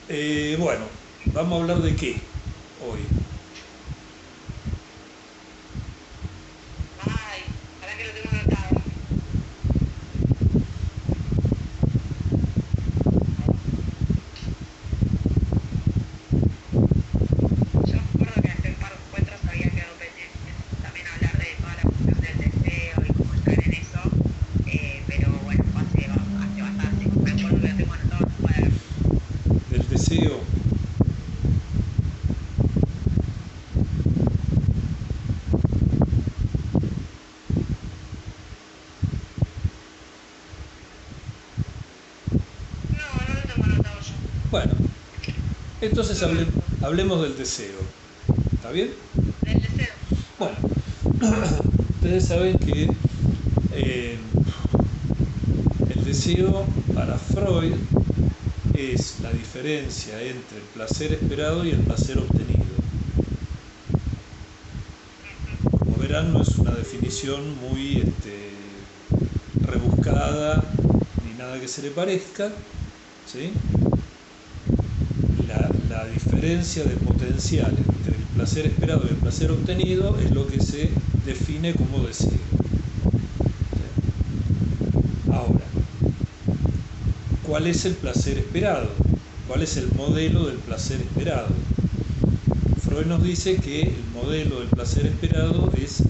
Bueno, vamos a hablar de qué hoy. Ay, para que lo tengo anotado. Yo me acuerdo que hace un par de encuentros había quedado pendiente también hablar de toda la cuestión del deseo y cómo entrar en eso. Pero bueno, hace bastante. Me acuerdo que lo tengo anotado en un cuaderno. Del deseo. No, no lo tengo anotado yo. Bueno, entonces No me acuerdo. hablemos del deseo. ¿Está bien? Del deseo. Bueno, ustedes saben que eh, el deseo para Freud es la diferencia entre el placer esperado y el placer obtenido. Como verán, no es una definición muy rebuscada ni nada que se le parezca, ¿sí? La diferencia de potencial entre el placer esperado y el placer obtenido es lo que se define como deseo. Ahora, ¿cuál es el placer esperado? ¿Cuál es el modelo del placer esperado? Freud nos dice que el modelo del placer esperado es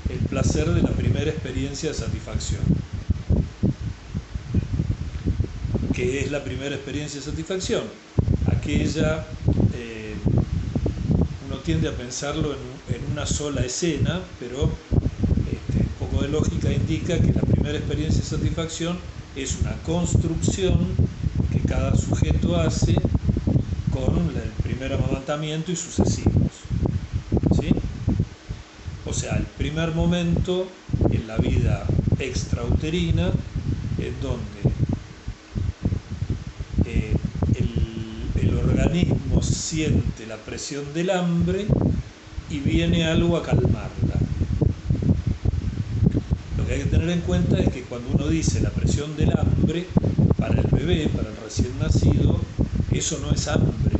el placer de la primera experiencia de satisfacción. ¿Qué es la primera experiencia de satisfacción? Aquella, eh, uno tiende a pensarlo en una sola escena, pero un poco de lógica indica que la primera experiencia de satisfacción es una construcción que cada sujeto hace con el primer amamantamiento y sucesivos. ¿Sí? O sea, el primer momento en la vida extrauterina en donde eh, el organismo siente la presión del hambre y viene algo a calmarla. Lo que hay que tener en cuenta es que cuando uno dice la presión del hambre, para el bebé, para el recién nacido, eso no es hambre,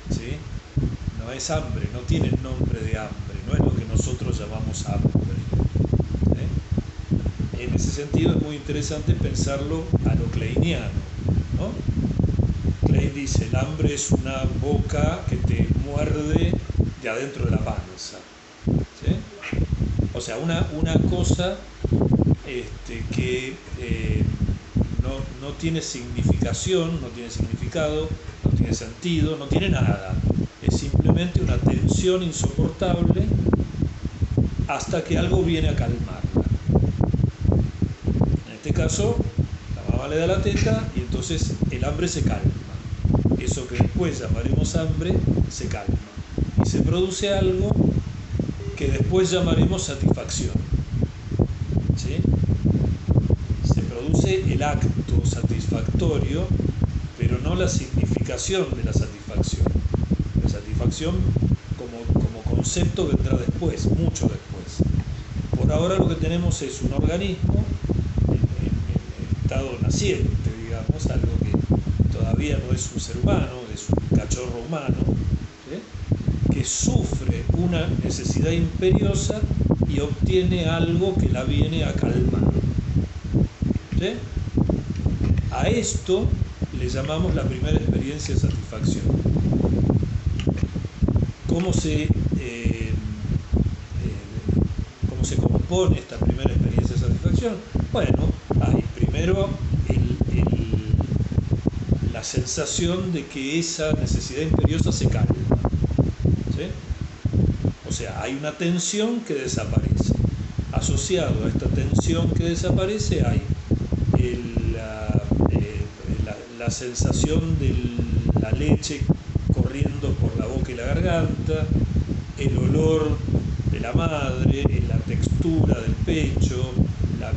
¿sí? No es hambre, no tiene nombre de hambre, no es lo que nosotros llamamos hambre. En ese sentido es muy interesante pensarlo a lo kleiniano, ¿no? Klein dice, el hambre es una boca que te muerde de adentro de la panza, ¿sí? O sea, una cosa que no tiene significación, no tiene significado, no tiene sentido, no tiene nada. Es simplemente una tensión insoportable hasta que algo viene a calmarla. En este caso, la mamá le da la teta y entonces el hambre se calma. Eso que después llamaremos hambre se calma. Y se produce algo que después llamaremos satisfacción. ¿Sí? Se produce el acto satisfactorio, pero no la significación de la satisfacción. La satisfacción como concepto vendrá después, mucho después. Por ahora lo que tenemos es un organismo en estado naciente, digamos, algo que todavía no es un ser humano, es un cachorro humano, ¿sí? Que sufre una necesidad imperiosa y obtiene algo que la viene a calmar. ¿Sí? A esto le llamamos la primera experiencia de satisfacción. ¿Cómo se, cómo se compone esta primera experiencia de satisfacción? Bueno, hay primero la sensación de que esa necesidad imperiosa se calma. ¿Sí? O sea, hay una tensión que desaparece. Asociado a esta tensión que desaparece hay la sensación de la leche corriendo por la boca y la garganta, el olor de la madre, la textura del pecho, la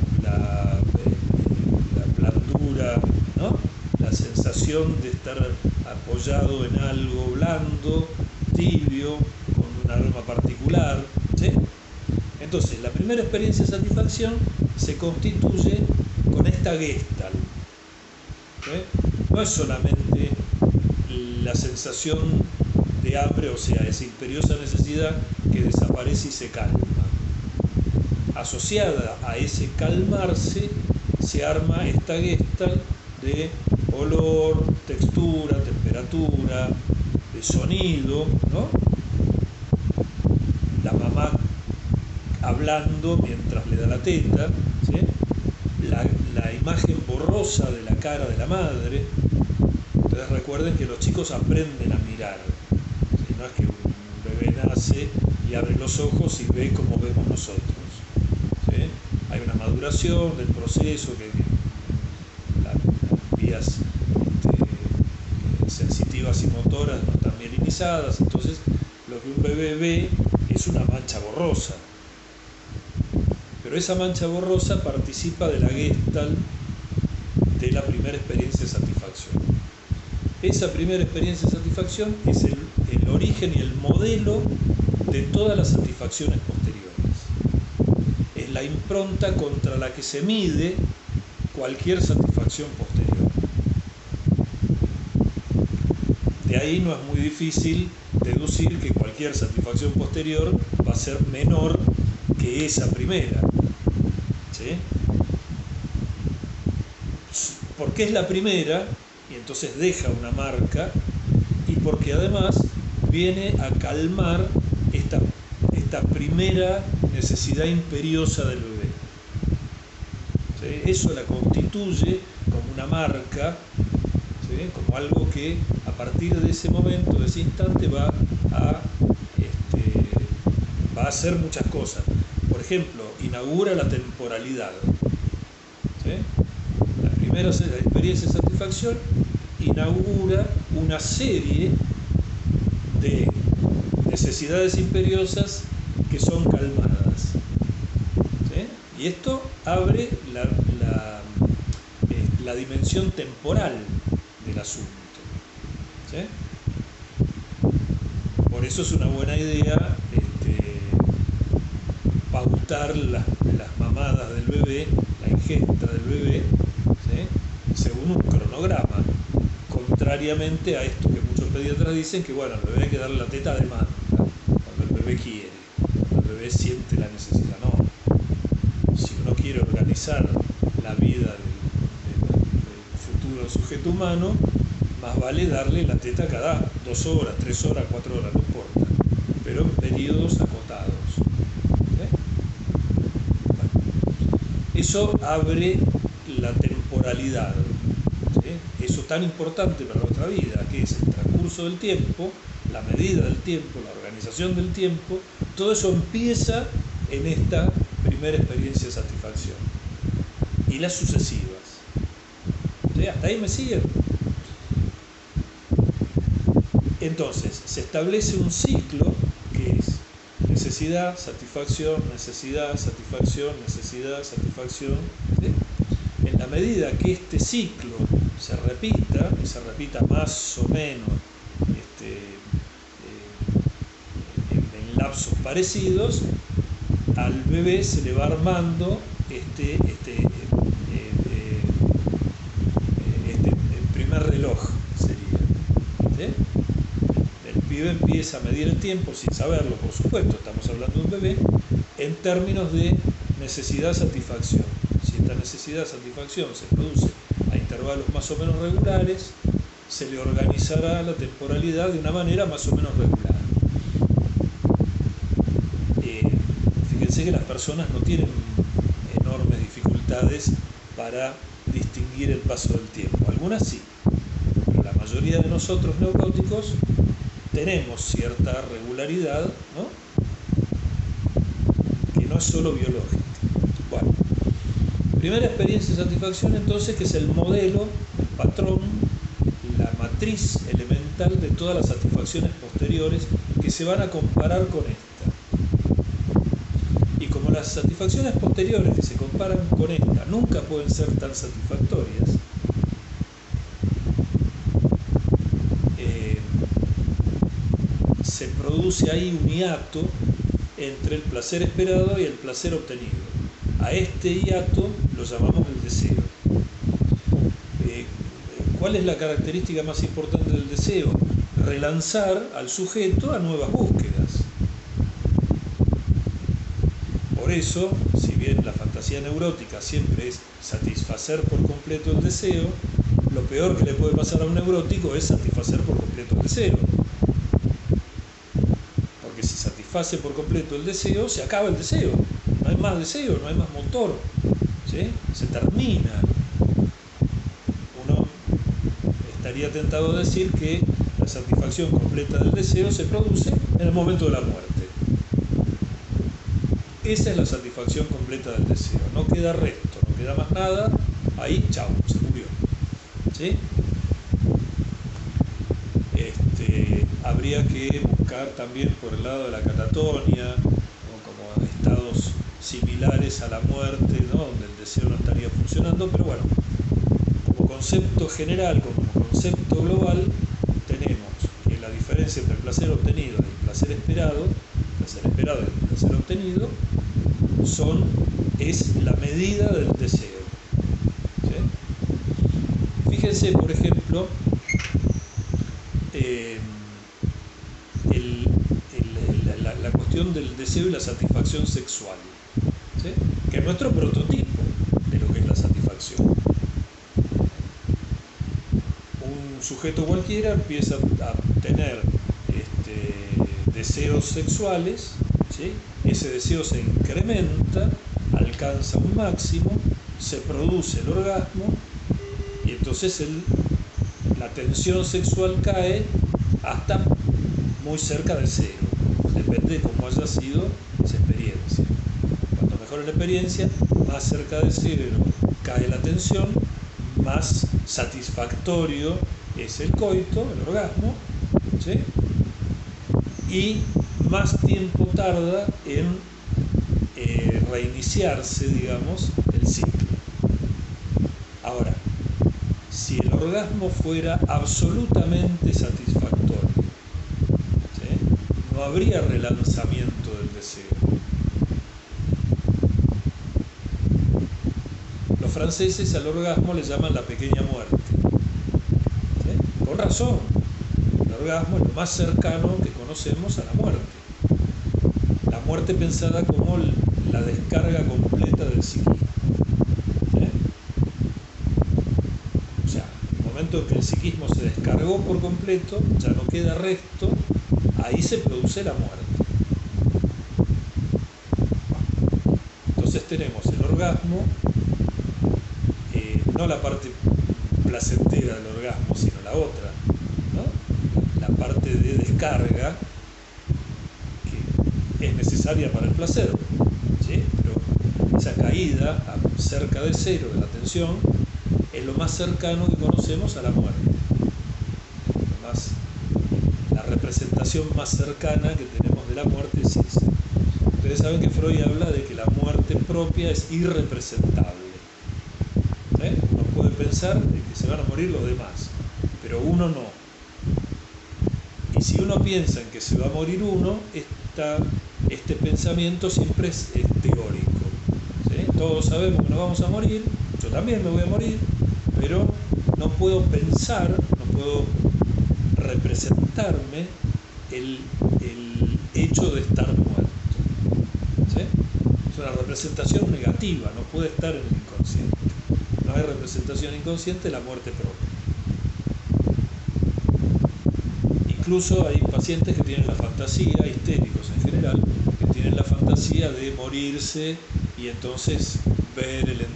blandura, ¿no? La sensación de estar apoyado en algo blando, tibio, con un aroma particular. ¿Sí? Entonces, la primera experiencia de satisfacción se constituye con esta gestalt. ¿Sí? No es solamente la sensación de hambre, o sea, esa imperiosa necesidad que desaparece y se calma. Asociada a ese calmarse se arma esta gestalt de olor, textura, temperatura, de sonido, ¿no? La mamá hablando mientras le da la teta, ¿sí? La imagen borrosa de la cara de la madre. Entonces recuerden que los chicos aprenden a mirar, ¿sí? No es que un bebé nace y abre los ojos y ve como vemos nosotros, ¿sí? Hay una maduración del proceso, que las vías sensitivas y motoras no están bien iniciadas, entonces lo que un bebé ve es una mancha borrosa. Pero esa mancha borrosa participa de la gestalt de la primera experiencia de satisfacción. Esa primera experiencia de satisfacción es el origen y el modelo de todas las satisfacciones posteriores. Es la impronta contra la que se mide cualquier satisfacción posterior. De ahí no es muy difícil deducir que cualquier satisfacción posterior va a ser menor que esa primera, ¿sí? Porque es la primera y entonces deja una marca, y porque además viene a calmar esta primera necesidad imperiosa del bebé, ¿sí? Eso la constituye como una marca, ¿sí? Como algo que a partir de ese momento, de ese instante, va a hacer muchas cosas. Por ejemplo, inaugura la temporalidad, ¿sí? La primera experiencia de satisfacción inaugura una serie de necesidades imperiosas que son calmadas, ¿sí? Y esto abre la dimensión temporal del asunto, ¿sí? Por eso es una buena idea pautar las mamadas del bebé, la ingesta del bebé, ¿sí? Según un cronograma, contrariamente a esto que muchos pediatras dicen, que bueno, al bebé hay que darle la teta de demanda, cuando el bebé quiere, cuando el bebé siente la necesidad. No, si uno quiere organizar la vida del futuro sujeto humano, más vale darle la teta cada 2 horas, 3 horas, 4 horas, no importa, pero en periodos acotados. Eso abre la temporalidad, ¿sí? Eso tan importante para nuestra vida, que es el transcurso del tiempo, la medida del tiempo, la organización del tiempo. Todo eso empieza en esta primera experiencia de satisfacción y las sucesivas, ¿sí? Hasta ahí me siguen. Entonces se establece un ciclo que es necesidad, satisfacción, necesidad, satisfacción, necesidad, satisfacción, ¿sí? En la medida que este ciclo se repita, y se repita más o menos en lapsos parecidos, al bebé se le va armando el primer reloj, sería, ¿sí? El pibe empieza a medir el tiempo, sin saberlo, por supuesto, estamos hablando de un bebé, en términos de necesidad-satisfacción. Si esta necesidad-satisfacción se produce a intervalos más o menos regulares, se le organizará la temporalidad de una manera más o menos regular. Fíjense que las personas no tienen enormes dificultades para distinguir el paso del tiempo. Algunas sí, pero la mayoría de nosotros neuróticos tenemos cierta regularidad, ¿no? Que no es solo biológica. Bueno, primera experiencia de satisfacción entonces, que es el modelo, el patrón, la matriz elemental de todas las satisfacciones posteriores que se van a comparar con esta. Y como las satisfacciones posteriores que se comparan con esta nunca pueden ser tan satisfactorias, se produce ahí un hiato entre el placer esperado y el placer obtenido. A este hiato lo llamamos el deseo. ¿Cuál es la característica más importante del deseo? relanzar al sujeto a nuevas búsquedas. Por eso, si bien la fantasía neurótica siempre es satisfacer por completo el deseo, lo peor que le puede pasar a un neurótico es satisfacer por completo el deseo. Porque si satisface por completo el deseo, se acaba el deseo. No hay más deseo, no hay más motor. ¿Sí? Se termina. Uno estaría tentado a decir que la satisfacción completa del deseo se produce en el momento de la muerte. Esa es la satisfacción completa del deseo. No queda resto, no queda más nada. Ahí, chao, se murió. ¿Sí? Habría que buscar también por el lado de la catatonia, ¿no? Como estados similares a la muerte, ¿no? Donde el deseo no estaría funcionando, pero bueno, como concepto general, como concepto global, tenemos que la diferencia entre el placer obtenido y el placer esperado y el placer obtenido, es la medida del deseo. ¿Sí? Fíjense, por ejemplo, la cuestión del deseo y la satisfacción sexual, ¿sí? Que es nuestro prototipo de lo que es la satisfacción. Un sujeto cualquiera empieza a tener deseos sexuales, ¿sí? Ese deseo se incrementa, alcanza un máximo, se produce el orgasmo y entonces la tensión sexual cae hasta muy cerca de cero. Depende de cómo haya sido esa experiencia. Cuanto mejor es la experiencia, más cerca de cero cae la tensión, más satisfactorio es el coito, el orgasmo, ¿sí? Y más tiempo tarda en reiniciarse, digamos, el ciclo. Ahora, si el orgasmo fuera absolutamente satisfactorio, ¿sí? No habría relanzamiento del deseo. Los franceses al orgasmo le llaman la pequeña muerte, ¿sí? Con razón. El orgasmo es lo más cercano que conocemos a la muerte. La muerte pensada como la descarga completa del psiquismo. ¿Sí? O sea, en el momento en que el psiquismo se descargó por completo, ya no queda resto, ahí se produce la muerte. Entonces tenemos el orgasmo, no la parte placentera del orgasmo, sino la otra, ¿no? La parte de descarga que es necesaria para el placer, ¿sí? Pero esa caída cerca de cero de la tensión es lo más cercano que conocemos a la muerte. La representación más cercana que tenemos de la muerte es esa. Ustedes saben que Freud habla de que la muerte propia es irrepresentable. Uno puede pensar de que se van a morir los demás, pero uno no. Y si uno piensa en que se va a morir uno, este pensamiento siempre es teórico. ¿Sí? Todos sabemos que nos vamos a morir, yo también me voy a morir, pero no puedo pensar, no puedo representarme el hecho de estar muerto. ¿Sí? Es una representación negativa, no puede estar en el inconsciente. No hay representación inconsciente de la muerte propia. Incluso hay pacientes que tienen la fantasía, histéricos en general, que tienen la fantasía de morirse y entonces ver el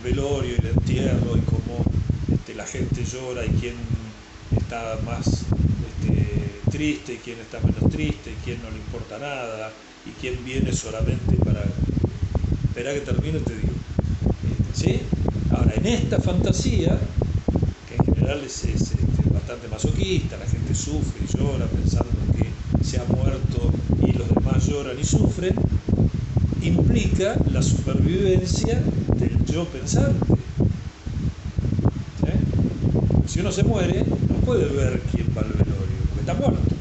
velorio y el entierro y cómo la gente llora y quién está más triste y quién está menos triste y quién no le importa nada y quién viene solamente para... Espera que termine, te digo. ¿Sí? Ahora, en esta fantasía, que en general es bastante masoquista, la gente sufre y llora pensando que se ha muerto y los demás lloran y sufren, implica la supervivencia del yo pensante. ¿Sí? Si uno se muere, no puede ver quién va al velorio, porque está muerto.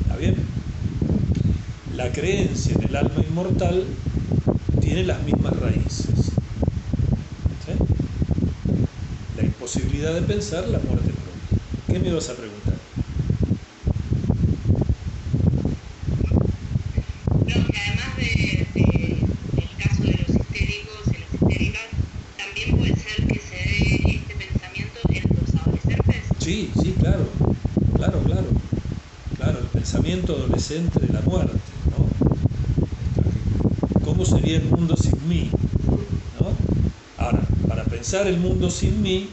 ¿Está bien? La creencia en el alma inmortal tiene las mismas raíces. La imposibilidad de pensar la muerte propia. ¿Qué me vas a preguntar? Sí, sí, claro, claro, claro, claro, el pensamiento adolescente de la muerte, ¿no? ¿Cómo sería el mundo sin mí? ¿No? Ahora, para pensar el mundo sin mí,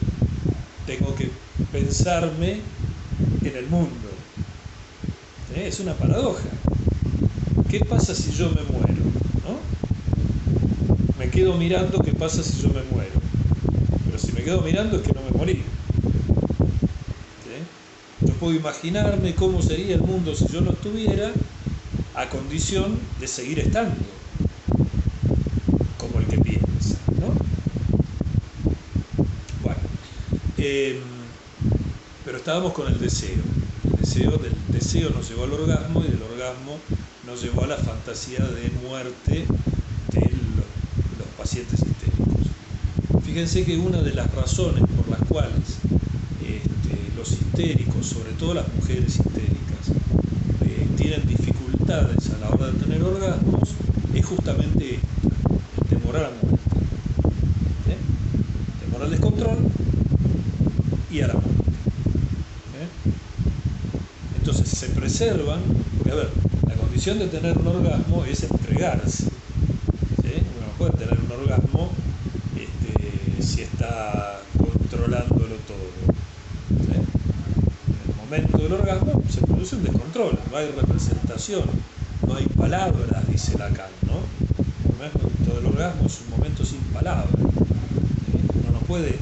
tengo que pensarme en el mundo. Es una paradoja. ¿Qué pasa si yo me muero? ¿No? Me quedo mirando qué pasa si yo me muero. Pero si me quedo mirando es que no me morí. Yo puedo imaginarme cómo sería el mundo si yo no estuviera, a condición de seguir estando como el que piensa, ¿no? Bueno, pero estábamos con el deseo. Del deseo nos llevó al orgasmo y del orgasmo nos llevó a la fantasía de muerte de los pacientes histéricos. Fíjense que una de las razones por las cuales los histéricos, sobre todo las mujeres histéricas, tienen dificultades a la hora de tener orgasmos, es justamente el temor a la muerte. Temor al descontrol y a la muerte. Entonces se preservan, porque a ver, la condición de tener un orgasmo es entregarse. Uno no puede tener un orgasmo si está controlándolo todo. En el momento del orgasmo se produce un descontrol, no hay representación, no hay palabras, dice Lacan, ¿no? El momento del orgasmo es un momento sin palabras. Uno no puede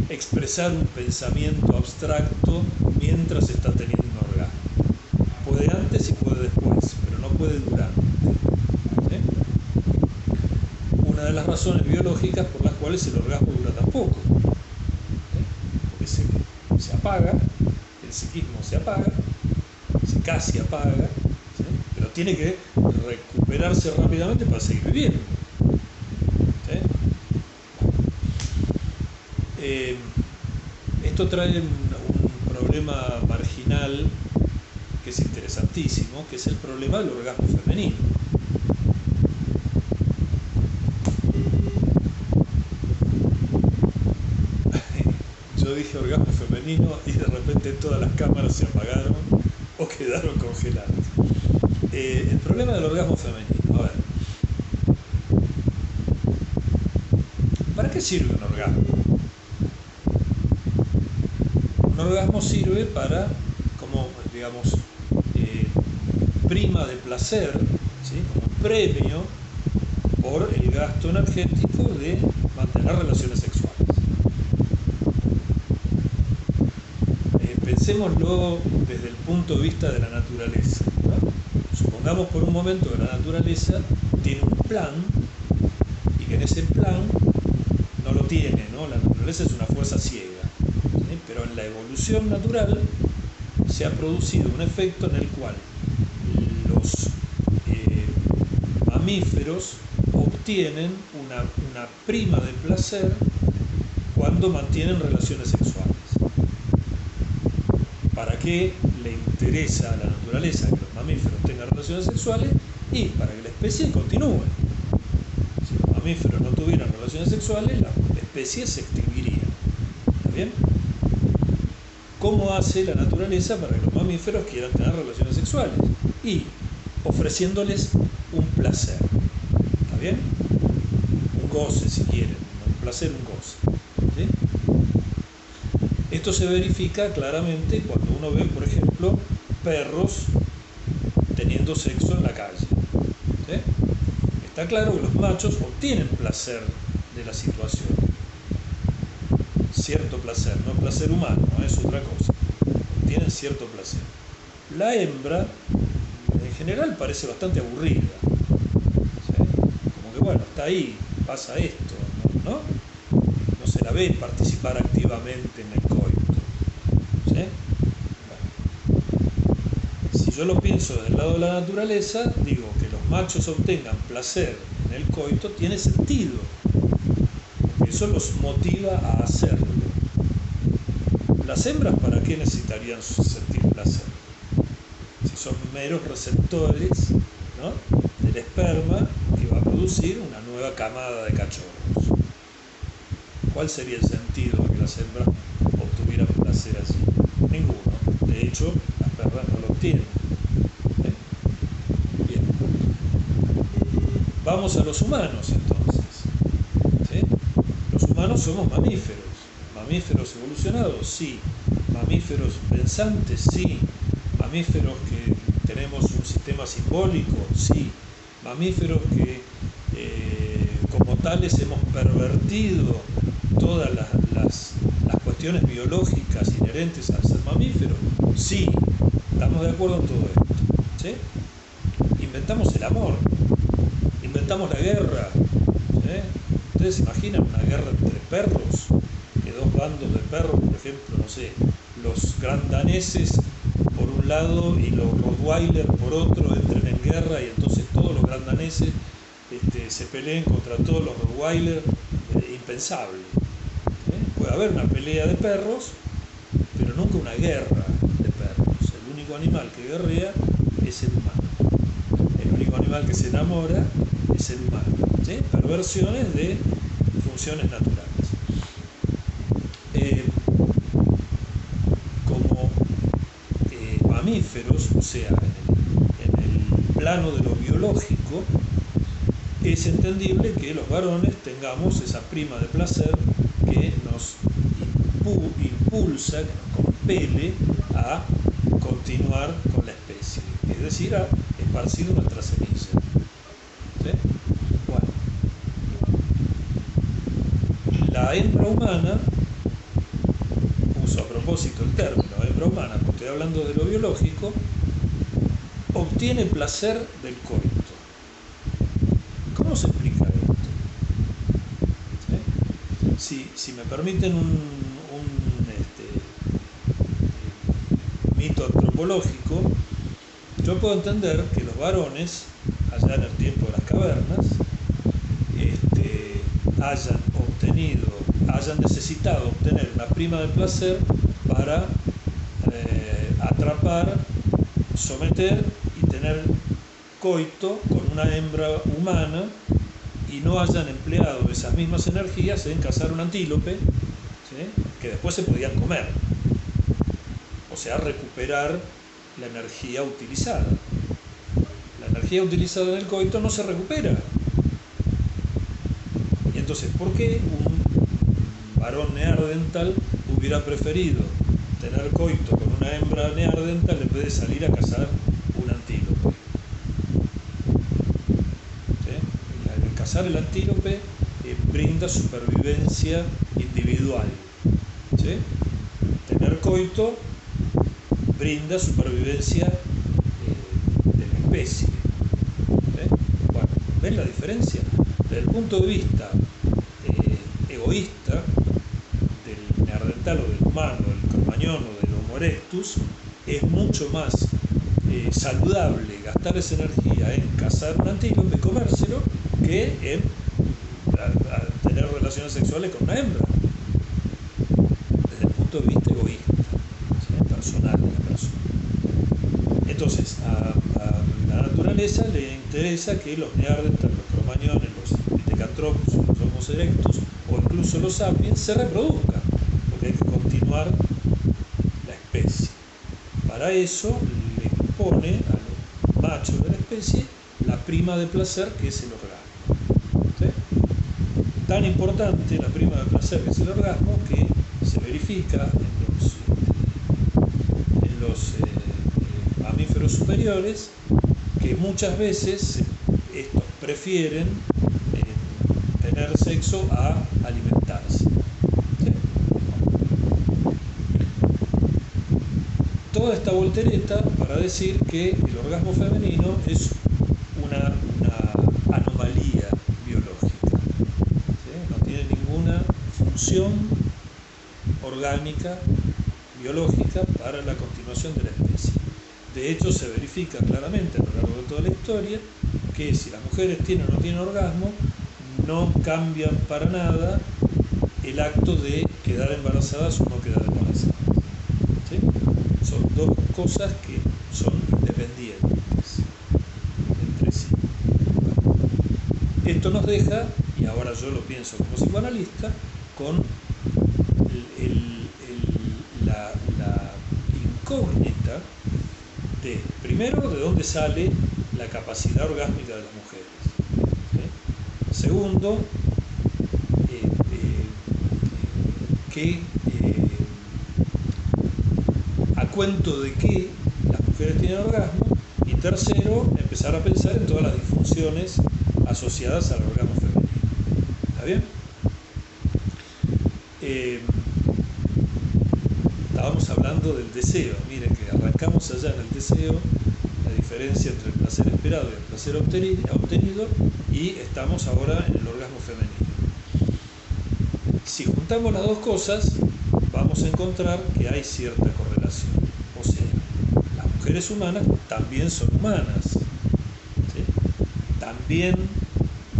expresar un pensamiento abstracto mientras está teniendo un orgasmo. Puede antes y puede después, pero no puede durante. Una de las razones biológicas por las cuales el orgasmo dura tan poco. Porque se apaga, el psiquismo se apaga, se casi apaga, pero tiene que recuperarse rápidamente para seguir viviendo. Esto trae un problema marginal que es interesantísimo, que es el problema del orgasmo femenino. Yo dije orgasmo femenino y de repente todas las cámaras se apagaron o quedaron congeladas. El problema del orgasmo femenino, a ver, ¿para qué sirve un orgasmo? Un orgasmo sirve para, como digamos, prima de placer, ¿sí? Como premio por el gasto energético de mantener relaciones sexuales. Pensémoslo desde el punto de vista de la naturaleza, ¿no? Supongamos por un momento que la naturaleza tiene un plan y que en ese plan no lo tiene, ¿no? La naturaleza es una fuerza ciega, ¿sí? Pero en la evolución natural se ha producido un efecto en el cual los mamíferos obtienen una prima de placer cuando mantienen relaciones sexuales. ¿Para qué le interesa a la naturaleza que los mamíferos tengan relaciones sexuales? Y para que la especie continúe. Si los mamíferos no tuvieran relaciones sexuales, la especie se extinguiría. ¿Está bien? ¿Cómo hace la naturaleza para que los mamíferos quieran tener relaciones sexuales? Y ofreciéndoles un placer. ¿Está bien? Un goce, si quieren. Un placer, un goce. ¿Sí? Esto se verifica claramente cuando uno ve, por ejemplo, perros teniendo sexo en la calle. ¿Sí? Está claro que los machos obtienen placer de la situación. Cierto placer, no placer humano, es otra cosa. Obtienen cierto placer. La hembra, en general, parece bastante aburrida. ¿Sí? Como que, bueno, está ahí, pasa esto, ¿no? No se la ve participar activamente en el coito. ¿Sí? Bueno. Si yo lo pienso del lado de la naturaleza, digo que los machos obtengan placer en el coito tiene sentido. Porque eso los motiva a hacerlo. Las hembras, ¿para qué necesitarían sentir placer? Si son meros receptores, ¿no?, del esperma que va a producir una nueva camada de cachorros. ¿Cuál sería el sentido de que las hembras eso las perras no lo obtienen. Bien. Vamos a los humanos entonces. ¿Sí? Los humanos somos mamíferos. ¿Mamíferos evolucionados? Sí. ¿Mamíferos pensantes? Sí. ¿Mamíferos que tenemos un sistema simbólico? Sí. ¿Mamíferos que como tales hemos pervertido todas las cuestiones biológicas inherentes al ser mamífero? Sí. Estamos de acuerdo en todo esto. ¿Sí? Inventamos el amor. Inventamos la guerra. ¿Sí? ¿Ustedes se imaginan una guerra entre perros? Que dos bandos de perros, por ejemplo, no sé, los gran daneses por un lado y los rottweiler por otro entren en guerra y entonces todos los gran daneses se peleen contra todos los rottweiler, impensable. Puede haber una pelea de perros, pero nunca una guerra de perros. El único animal que guerrea es el humano. El único animal que se enamora es el humano. ¿Sí? Perversiones de funciones naturales. Como mamíferos, o sea, en el plano de lo biológico, es entendible que los varones tengamos esa prima de placer que nos impulsa, que nos compele a continuar con la especie, es decir, a esparcir nuestra semilla. ¿Sí? Bueno, la hembra humana, uso a propósito el término hembra humana, porque estoy hablando de lo biológico, obtiene placer del coito. ¿Cómo se explica esto? ¿Sí? Si me permiten un mito antropológico, yo puedo entender que los varones, allá en el tiempo de las cavernas, hayan necesitado obtener una prima de placer para atrapar, someter y tener coito con una hembra humana, y no hayan empleado esas mismas energías en cazar un antílope, ¿sí? Que después se podían comer, o sea, recuperar la energía utilizada. La energía utilizada en el coito no se recupera. Y entonces, ¿por qué un varón neandertal hubiera preferido tener coito con una hembra neandertal en vez de salir a cazar un antílope? ¿Sí? El cazar el antílope brinda supervivencia individual. ¿Sí? Tener coito brinda supervivencia de la especie. Bueno, ¿ven la diferencia? Desde el punto de vista egoísta del neandertal o del humano, del cromañón o del Homo erectus, es mucho más saludable gastar esa energía en cazar un antílope, comérselo, que en tener relaciones sexuales con una hembra. Desde el punto de vista egoísta, ¿sí? Personal de la persona. Entonces, a la naturaleza le interesa que los neandertales, los cromañones, los pitecantropos, los Homo erectus o incluso los sapiens se reproduzcan, porque hay que continuar la especie. Para eso le impone a los machos de la especie la prima de placer, que es el orgasmo. ¿Sí? Tan importante la prima de placer, que es el orgasmo, que se verifica en los mamíferos superiores, que muchas veces estos prefieren tener sexo a alimentarse. ¿Sí? Toda esta voltereta para decir que el orgasmo femenino es una anomalía biológica. ¿Sí? No tiene ninguna función orgánica, biológica, para la continuación de la especie. De hecho, se verifica claramente a lo largo de toda la historia que si las mujeres tienen o no tienen orgasmo, no cambian para nada el acto de quedar embarazadas o no quedar embarazadas. ¿Sí? Son dos cosas que son independientes entre sí. Esto nos deja, y ahora yo lo pienso como psicoanalista, con la incógnita de, primero, de dónde sale la capacidad orgásmica de las mujeres. ¿Sí? Segundo, a cuento de que las mujeres tienen orgasmo. Y tercero, empezar a pensar en todas las disfunciones asociadas al orgasmo femenino. ¿Está bien? Estábamos hablando del deseo. Miren que arrancamos allá en el deseo, la diferencia entre el placer esperado y el placer obtenido, y estamos ahora en el orgasmo femenino. Si juntamos las dos cosas, vamos a encontrar que hay cierta correlación. O sea, las mujeres humanas también son humanas, ¿sí? También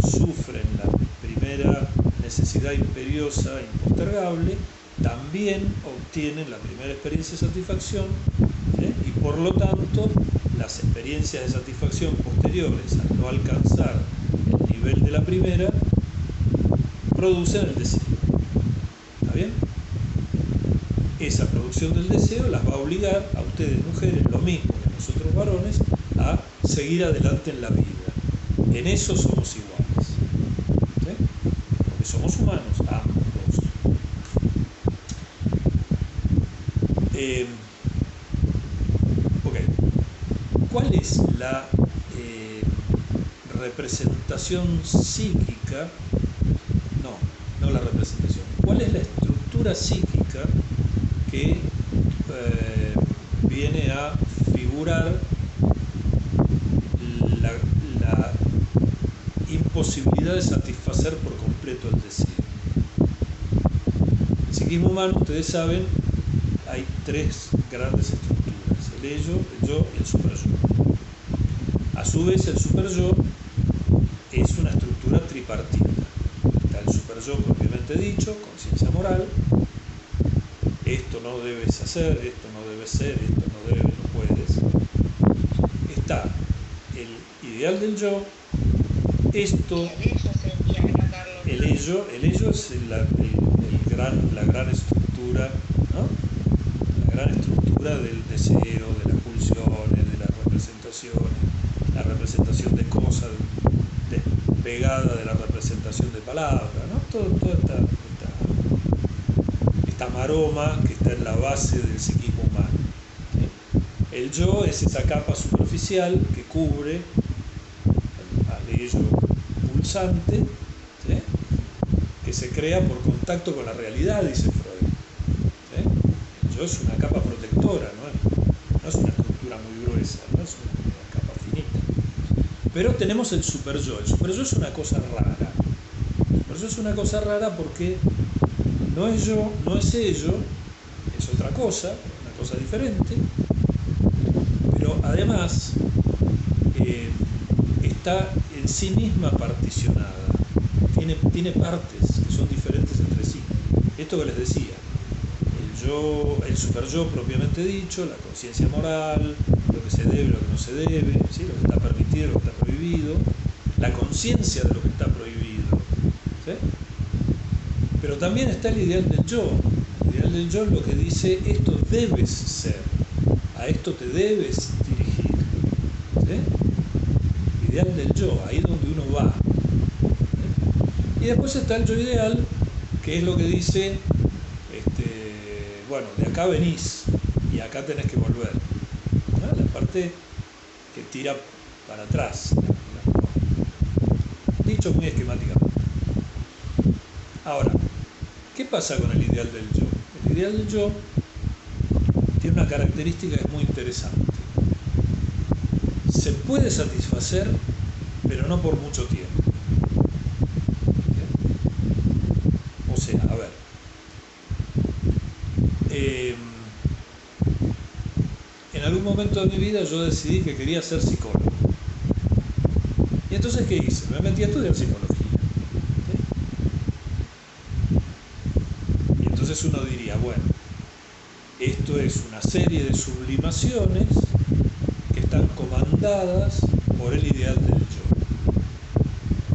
sufren la primera necesidad imperiosa, impostergable, también obtienen la primera experiencia de satisfacción, ¿sí? Y por lo tanto, las experiencias de satisfacción posteriores al no alcanzar el nivel de la primera, producen el deseo. ¿Está bien? Esa producción del deseo las va a obligar a ustedes, mujeres, lo mismo que a nosotros varones, a seguir adelante en la vida. En eso somos iguales, ¿sí? Porque somos humanos, ambos. Ok. ¿Cuál es la representación psíquica? No la representación. ¿Cuál es la estructura psíquica que viene a figurar la imposibilidad de satisfacer por completo el deseo? En el psiquismo humano, ustedes saben, hay tres grandes estructuras: el ello, el yo y el superyo. A su vez, el superyo es una estructura tripartita. Está el superyo propiamente dicho, conciencia moral. Esto no debes hacer, esto no debes ser, esto no debes, no puedes. Está el ideal del yo. Esto, el ello es la gran estructura, ¿no? La gran estructura del deseo, de las pulsiones, de las representaciones, la representación de cosas despegada de la representación de palabras, ¿no? Toda esta maroma que está en la base del psiquismo humano, ¿sí? El yo es esa capa superficial que cubre al ello pulsante, ¿sí? Que se crea por contacto con la realidad, dice Freud, ¿sí? El yo es una capa protectora, no es una estructura muy gruesa, no es una capa finita. Pero tenemos el superyo. El superyo es una cosa rara. El superyo es una cosa rara porque no es yo, no es ello, es otra cosa, una cosa diferente, pero además está en sí misma particionada, tiene partes que son diferentes entre sí. Esto que les decía, el superyo propiamente dicho, la conciencia moral, lo que se debe, lo que no se debe, ¿sí? Lo que está permitido, lo que está prohibido, la conciencia de lo que está prohibido, ¿sí? Pero también está el ideal del yo. El ideal del yo es lo que dice: esto debes ser, a esto te debes dirigir, ¿sí? Ideal del yo, ahí donde uno va, ¿sí? Y después está el yo ideal, que es lo que dice, bueno, de acá venís y acá tenés que volver, ¿no? La parte que tira para atrás, dicho muy esquemáticamente. Ahora, ¿qué pasa con el ideal del yo? El ideal del yo tiene una característica que es muy interesante. Se puede satisfacer, pero no por mucho tiempo. O sea, a ver, en algún momento de mi vida yo decidí que quería ser psicólogo. Y entonces, ¿qué hice? Me metí a estudiar psicología. Y entonces uno diría, bueno, esto es una serie de sublimaciones que están comandadas por el ideal del yo.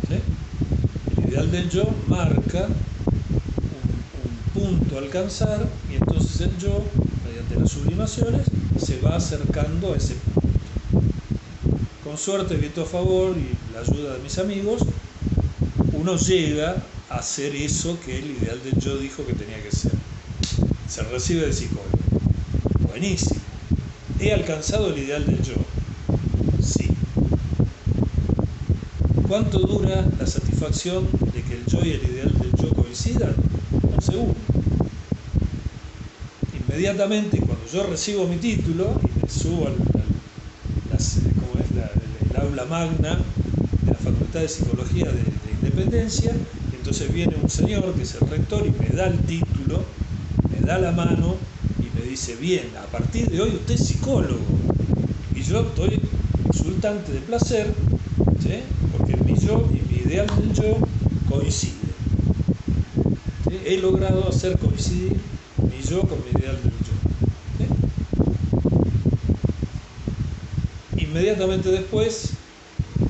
¿Sí? El ideal del yo marca un punto a alcanzar, y entonces el yo, mediante de las sublimaciones, se va acercando a ese punto. Con suerte, viento a favor y la ayuda de mis amigos, uno llega a hacer eso que el ideal del yo dijo que tenía que ser. Se recibe de psicólogo. Buenísimo. ¿He alcanzado el ideal del yo? Sí. ¿Cuánto dura la satisfacción de que el yo y el ideal del yo coincidan? Un segundo. Inmediatamente, cuando yo recibo mi título y me subo al aula magna de la Facultad de Psicología de Independencia, entonces viene un señor que es el rector y me da el título, me da la mano y me dice: bien, a partir de hoy usted es psicólogo. Y yo estoy exultante de placer, ¿sí? Porque mi yo y mi ideal del yo coinciden, ¿sí? He logrado hacer coincidir mi yo con mi ideal del yo, ¿sí? Inmediatamente después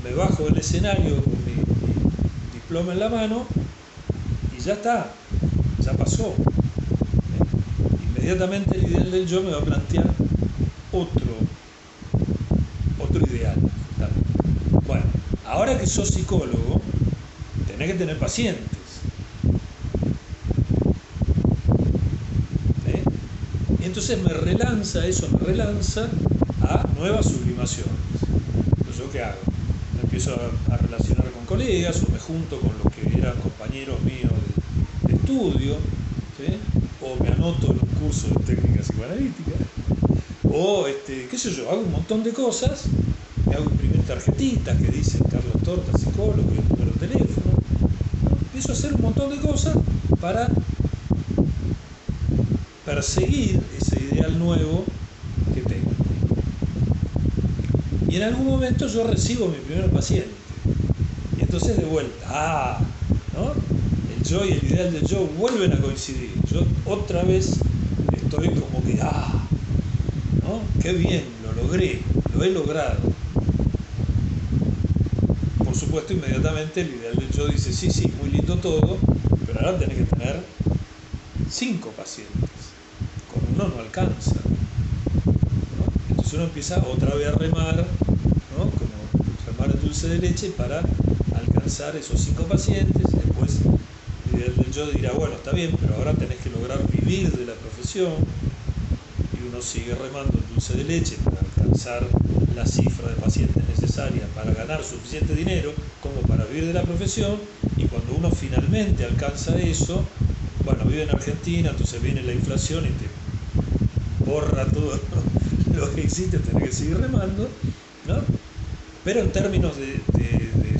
me bajo del escenario con mi diploma en la mano y ya está, ya pasó. Inmediatamente el ideal del yo me va a plantear otro ideal. Bueno, ahora que sos psicólogo, tenés que tener pacientes. Y entonces me relanza a nuevas sublimaciones. Entonces, ¿yo qué hago? Me empiezo a relacionar con colegas, o me junto con los que eran compañeros míos de estudio, ¿sí? O me anoto en un curso de técnica psicoanalítica, o qué sé yo, hago un montón de cosas, me hago imprimir tarjetitas que dicen Carlos Torta, psicólogo, y el número de teléfono. Empiezo a hacer un montón de cosas para perseguir ese ideal nuevo que tengo. Y en algún momento yo recibo mi primer paciente. Y entonces de vuelta, ¿no? El yo y el ideal del yo vuelven a coincidir. Yo otra vez estoy como que, ¿no? Qué bien, lo logré, lo he logrado. Por supuesto, inmediatamente el ideal del yo dice: sí, muy lindo todo, pero ahora tenés que tener 5 pacientes. Con uno no alcanza, ¿no? Entonces uno empieza otra vez a remar, ¿no? Como remar el dulce de leche para alcanzar esos 5 pacientes. Después el ideal del yo dirá: bueno, está bien, pero ahora tenés que lograr vivir de la profesión. Y uno sigue remando el dulce de leche para alcanzar la cifra de pacientes necesaria para ganar suficiente dinero como para vivir de la profesión. Y cuando uno finalmente alcanza eso, bueno, vive en Argentina, entonces viene la inflación y te borra todo lo que hiciste, tenés que seguir remando, ¿no? Pero en términos de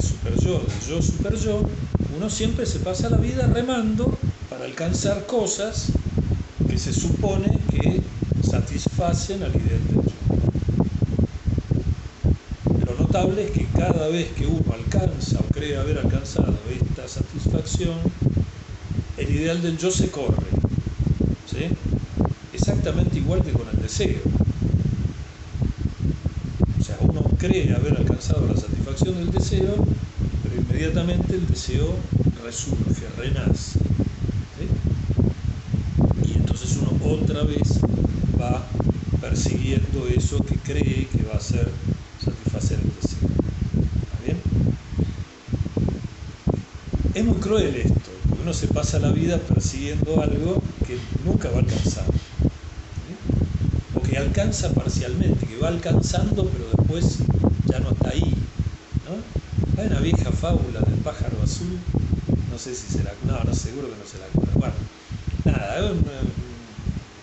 super yo, de yo super yo, uno siempre se pasa la vida remando para alcanzar cosas que se supone que satisfacen al ideal del yo. Lo notable es que cada vez que uno alcanza o cree haber alcanzado esta satisfacción, el ideal del yo se corre, ¿sí? Exactamente igual que con el deseo. O sea, uno cree haber alcanzado la satisfacción del deseo, pero inmediatamente el deseo resurge, renace, ¿sí? Y entonces uno otra vez va persiguiendo eso que cree que va a ser satisfacer el deseo. ¿Está bien? Es muy cruel esto, porque uno se pasa la vida persiguiendo algo que nunca va a alcanzar, ¿sí? O que alcanza parcialmente, que va alcanzando pero después ya no está ahí, ¿no? Hay una vieja fábula del pájaro azul, no sé si se la... No, seguro que no se la acuerda. Bueno, nada,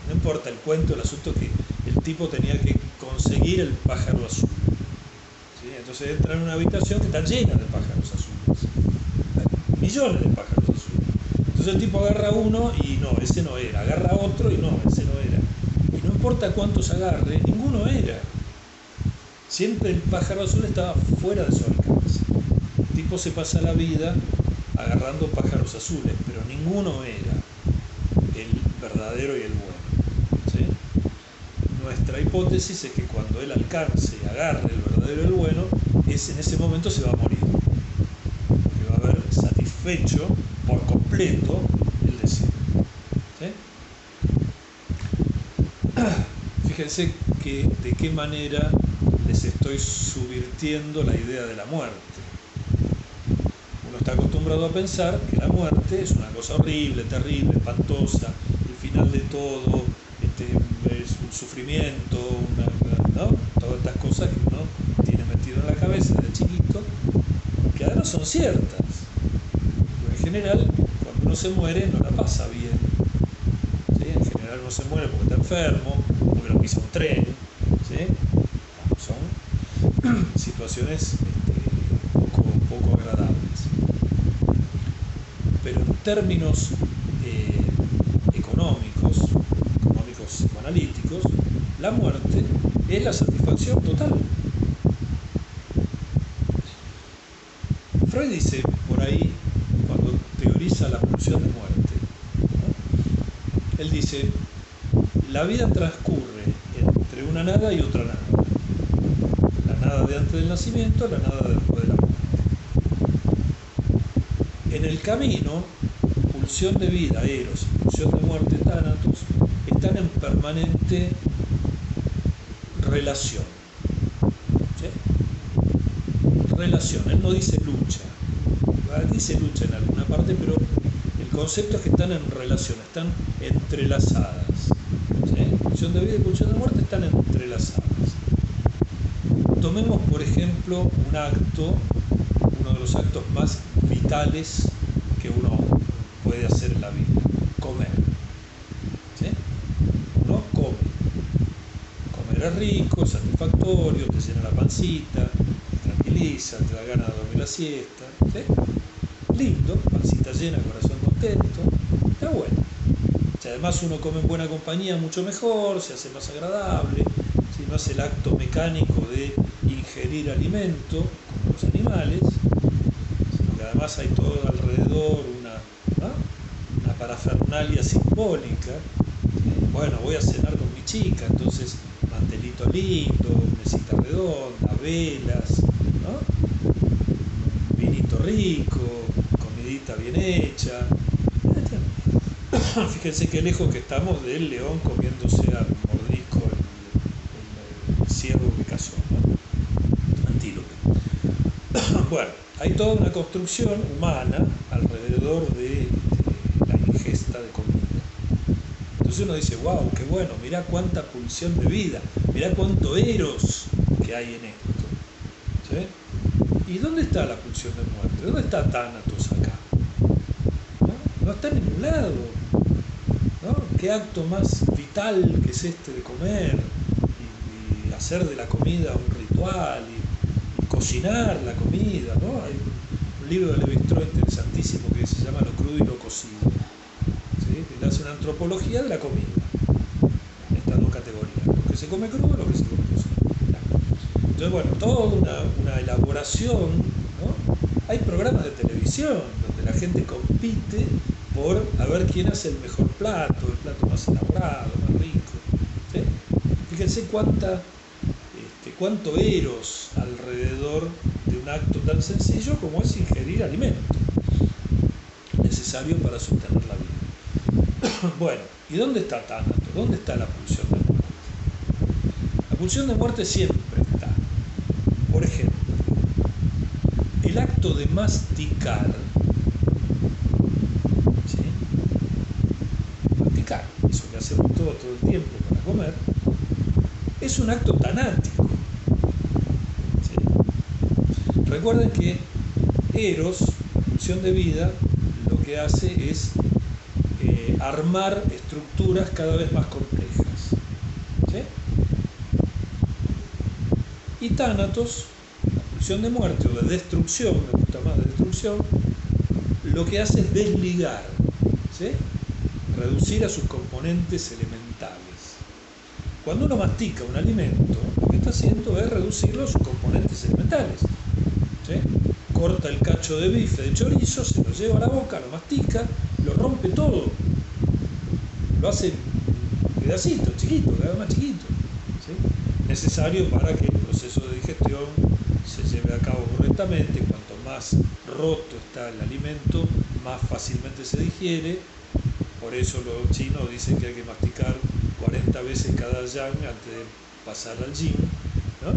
no importa el cuento, el asunto es que el tipo tenía que conseguir el pájaro azul, ¿sí? Entonces entra en una habitación que está llena de pájaros azules, millones de pájaros azules. Entonces el tipo agarra uno y no, ese no era, agarra otro y no, ese no era. Y no importa cuántos agarre, ninguno era. Siempre el pájaro azul estaba fuera de su alcance. El tipo se pasa la vida agarrando pájaros azules, pero ninguno era el verdadero y el bueno, ¿sí? Nuestra hipótesis es que cuando él alcance y agarre el verdadero y el bueno, en ese momento se va a morir, porque va a haber satisfecho por completo el deseo, ¿sí? fíjense de qué manera les estoy subvirtiendo la idea de la muerte. Uno está acostumbrado a pensar que la muerte es una cosa horrible, terrible, espantosa, el final de todo, es un sufrimiento, ¿no? Todas estas cosas que uno tiene metido en la cabeza de chiquito, que ahora son ciertas. Pero en general, cuando uno se muere, no la pasa bien. ¿Sí? En general uno se muere porque está enfermo, porque lo pisa un tren. ¿Sí? Son situaciones poco agradables. Pero en términos económicos, psicoanalíticos, la muerte es la satisfacción total. Freud dice por ahí, cuando teoriza la pulsión de muerte, ¿no? Él dice, la vida transcurre entre una nada y otra nada. La nada de antes del nacimiento, la nada después de la muerte. En el camino, pulsión de vida, eros, y pulsión de muerte, tánatos, están en permanente relación. ¿Sí? Relación, él no dice lucha. Dice lucha en alguna parte, pero el concepto es que están en relación, están entrelazadas. ¿Sí? Pulsión de vida y pulsión de muerte están entrelazadas. Tomemos, por ejemplo, uno de los actos más vitales que uno puede hacer en la vida: comer. ¿Sí? Uno come. Comer es rico, es satisfactorio, te llena la pancita, te tranquiliza, te da ganas de dormir la siesta. ¿Sí? Lindo, pancita llena, corazón contento, está bueno. Si además uno come en buena compañía, mucho mejor, se hace más agradable. Si no hace el acto mecánico de ingerir alimento, como los animales, sino que además hay todo alrededor una parafernalia simbólica. Bueno, voy a cenar con mi chica, entonces mantelito lindo, mesita redonda, velas, ¿no? Vinito rico, comidita bien hecha. Fíjense qué lejos que estamos del león comiéndose al mordisco el ciervo que cazó, ¿no? Antílope. Bueno, hay toda una construcción humana alrededor de la ingesta de comida. Entonces uno dice, wow, qué bueno, mirá cuánta pulsión de vida, mirá cuánto eros que hay en esto. ¿Sí? ¿Y dónde está la pulsión de muerte? ¿Dónde está Tánatos acá? No está en ningún lado. ¿No? ¿Qué acto más vital que es este de comer y hacer de la comida un ritual y cocinar la comida, ¿no? Hay un libro de Levi-Strauss interesantísimo que se llama Lo crudo y lo cocido. ¿Sí? Él hace una antropología de la comida, en estas dos categorías: lo que se come crudo y lo que se come cocido. Entonces, bueno, toda una elaboración, ¿no? Hay programas de televisión donde la gente compite por a ver quién hace el mejor plato, el plato más elaborado, más rico. ¿Sí? Fíjense cuánto eros alrededor de un acto tan sencillo como es ingerir alimento, necesario para sostener la vida. Bueno, ¿y dónde está Tánatos? ¿Dónde está la pulsión de muerte? La pulsión de muerte siempre está. Por ejemplo, el acto de masticar, eso que hacemos todo el tiempo para comer, es un acto tanático. ¿Sí? Recuerden que eros, pulsión de vida, lo que hace es armar estructuras cada vez más complejas. ¿Sí? Y tánatos, la pulsión de muerte o de destrucción, me gusta más de destrucción, lo que hace es desligar, ¿sí? Reducir a sus componentes elementales. Cuando uno mastica un alimento, lo que está haciendo es reducirlo a sus componentes elementales. ¿Sí? Corta el cacho de bife de chorizo, se lo lleva a la boca, lo mastica, lo rompe todo. Lo hace pedacito, chiquito, cada vez más chiquito. ¿Sí? Necesario para que el proceso de digestión se lleve a cabo correctamente. Cuanto más roto está el alimento, más fácilmente se digiere. Por eso los chinos dicen que hay que masticar 40 veces cada yang antes de pasar al gym, ¿no?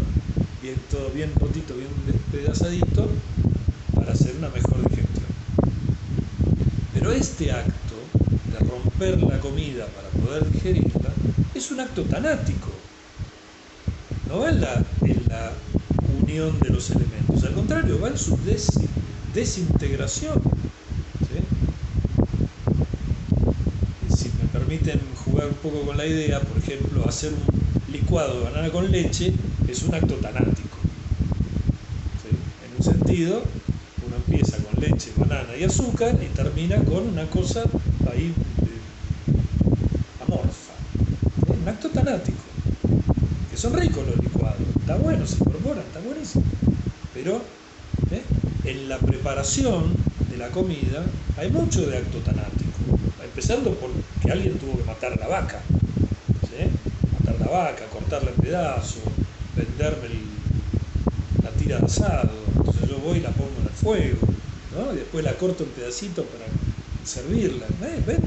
Bien, todo bien rotito, bien despedazadito, para hacer una mejor digestión. Pero este acto de romper la comida para poder digerirla es un acto tanático, no va en la unión de los elementos, al contrario, va en su desintegración. ¿Sí? Si me permiten jugar un poco con la idea, por ejemplo, hacer un licuado de banana con leche es un acto tanático. ¿Sí? En un sentido, uno empieza con leche, banana y azúcar y termina con una cosa ahí amorfa. ¿Sí? Un acto tanático. Que son ricos los licuados, está bueno, se incorporan, está buenísimo. Pero en la preparación de la comida hay mucho de acto tanático. Empezando por que alguien tuvo que matar a la vaca. ¿Sí? Matar la vaca, cortarla en pedazos, venderme la tira de asado. Entonces yo voy y la pongo en el fuego, ¿no? Y después la corto en pedacitos para servirla. ¿Ven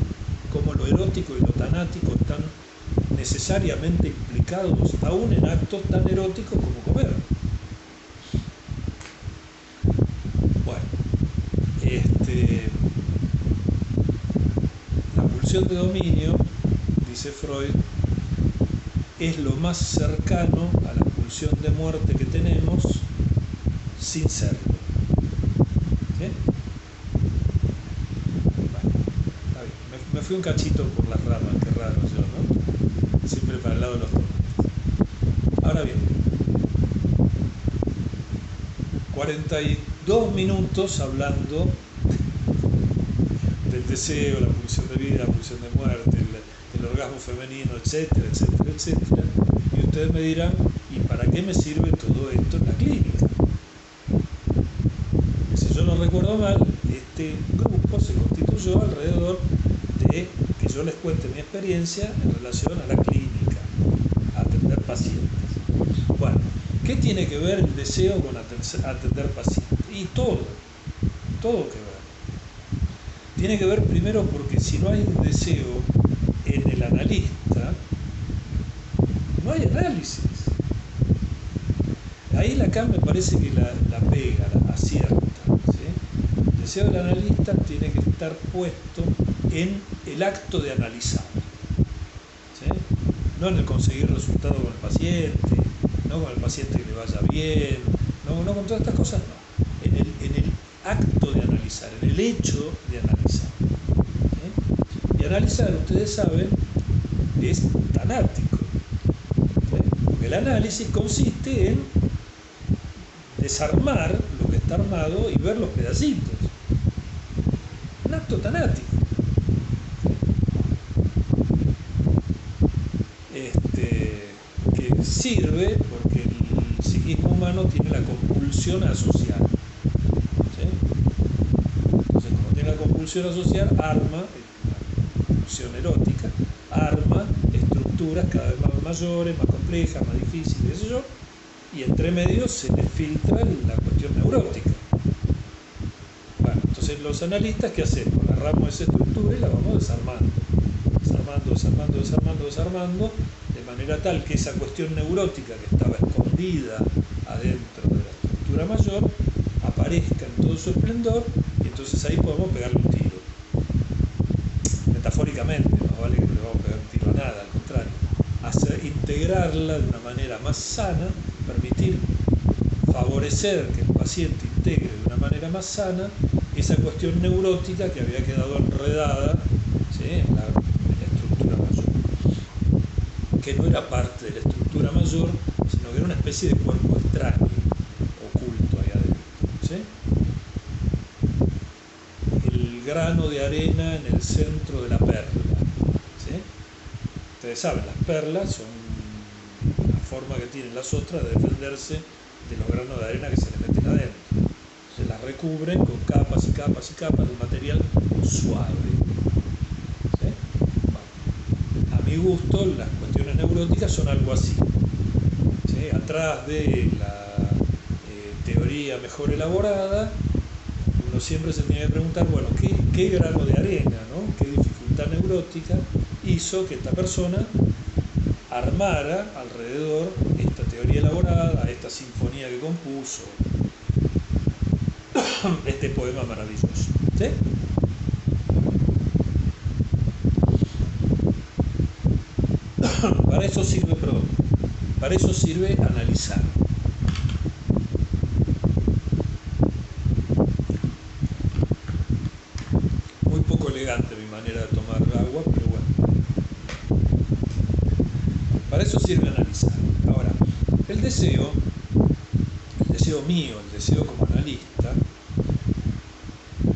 cómo lo erótico y lo tanático están necesariamente implicados aún en actos tan eróticos como comer? Bueno, la pulsión de dominio, dice Freud, es lo más cercano a la pulsión de muerte que tenemos sin serlo. ¿Sí? Bueno, está bien. Me fui un cachito por las ramas, qué raro yo, ¿no? Siempre para el lado de los tomates. Ahora bien, 42 minutos hablando del deseo, la pulsión de vida, la pulsión de muerte, el orgasmo femenino, etcétera, etcétera, etcétera. Y ustedes me dirán, ¿y para qué me sirve todo esto en la clínica? Si yo no recuerdo mal, este grupo se constituyó alrededor de que yo les cuente mi experiencia en relación a la clínica, a atender pacientes. Bueno, ¿qué tiene que ver el deseo con atender pacientes? Y todo que ver. Tiene que ver primero porque si no hay deseo en el analista, no hay análisis. Ahí Lacan me parece que la pega, la acierta. ¿Sí? El deseo del analista tiene que estar puesto en el acto de analizar. ¿Sí? No en el conseguir resultado con el paciente, no con el paciente que le vaya bien, no con todas estas cosas, no. En el acto de analizar, en el hecho de analizar. ¿Sí? Y analizar, ustedes saben, es tanático. ¿Sí? Porque el análisis consiste en desarmar lo que está armado y ver los pedacitos. Un acto tanático. Que sirve porque el psiquismo humano tiene la compulsión a asociar. ¿Sí? Entonces, como tiene la compulsión a asociar, arma, la compulsión erótica, arma estructuras cada vez más mayores, más complejas, más difíciles, qué sé yo, y entre medio se le filtra la cuestión neurótica. Bueno, entonces los analistas, ¿qué hacemos? Agarramos esa estructura y la vamos desarmando, de manera tal que esa cuestión neurótica que estaba escondida adentro de la estructura mayor aparezca en todo su esplendor, y entonces ahí podemos pegarle un tiro. Metafóricamente, no vale que no le vamos a pegar un tiro a nada, al contrario. Integrarla de una manera más sana, permitir favorecer que el paciente integre de una manera más sana esa cuestión neurótica que había quedado enredada, ¿sí?, en la estructura mayor, que no era parte de la estructura mayor, sino que era una especie de cuerpo extraño, oculto ahí adentro. ¿Sí? El grano de arena en el centro de la perla. ¿Sí? Ustedes saben, las perlas son la forma que tienen las ostras de defenderse de los granos de arena que se les meten adentro. Se las recubren con capas y capas y capas de un material suave. ¿Sí? Bueno, a mi gusto, las cuestiones neuróticas son algo así. ¿Sí? Atrás de la teoría mejor elaborada, uno siempre se tiene que preguntar, bueno, ¿qué grano de arena, ¿no?, qué dificultad neurótica hizo que esta persona armara alrededor esta teoría elaborada, esta sinfonía que compuso, este poema maravilloso. ¿Sí? Para eso sirve analizar. Muy poco elegante mi manera de tomar agua, pero bueno. Para eso sirve analizar. Ahora, el deseo mío, el deseo como analista,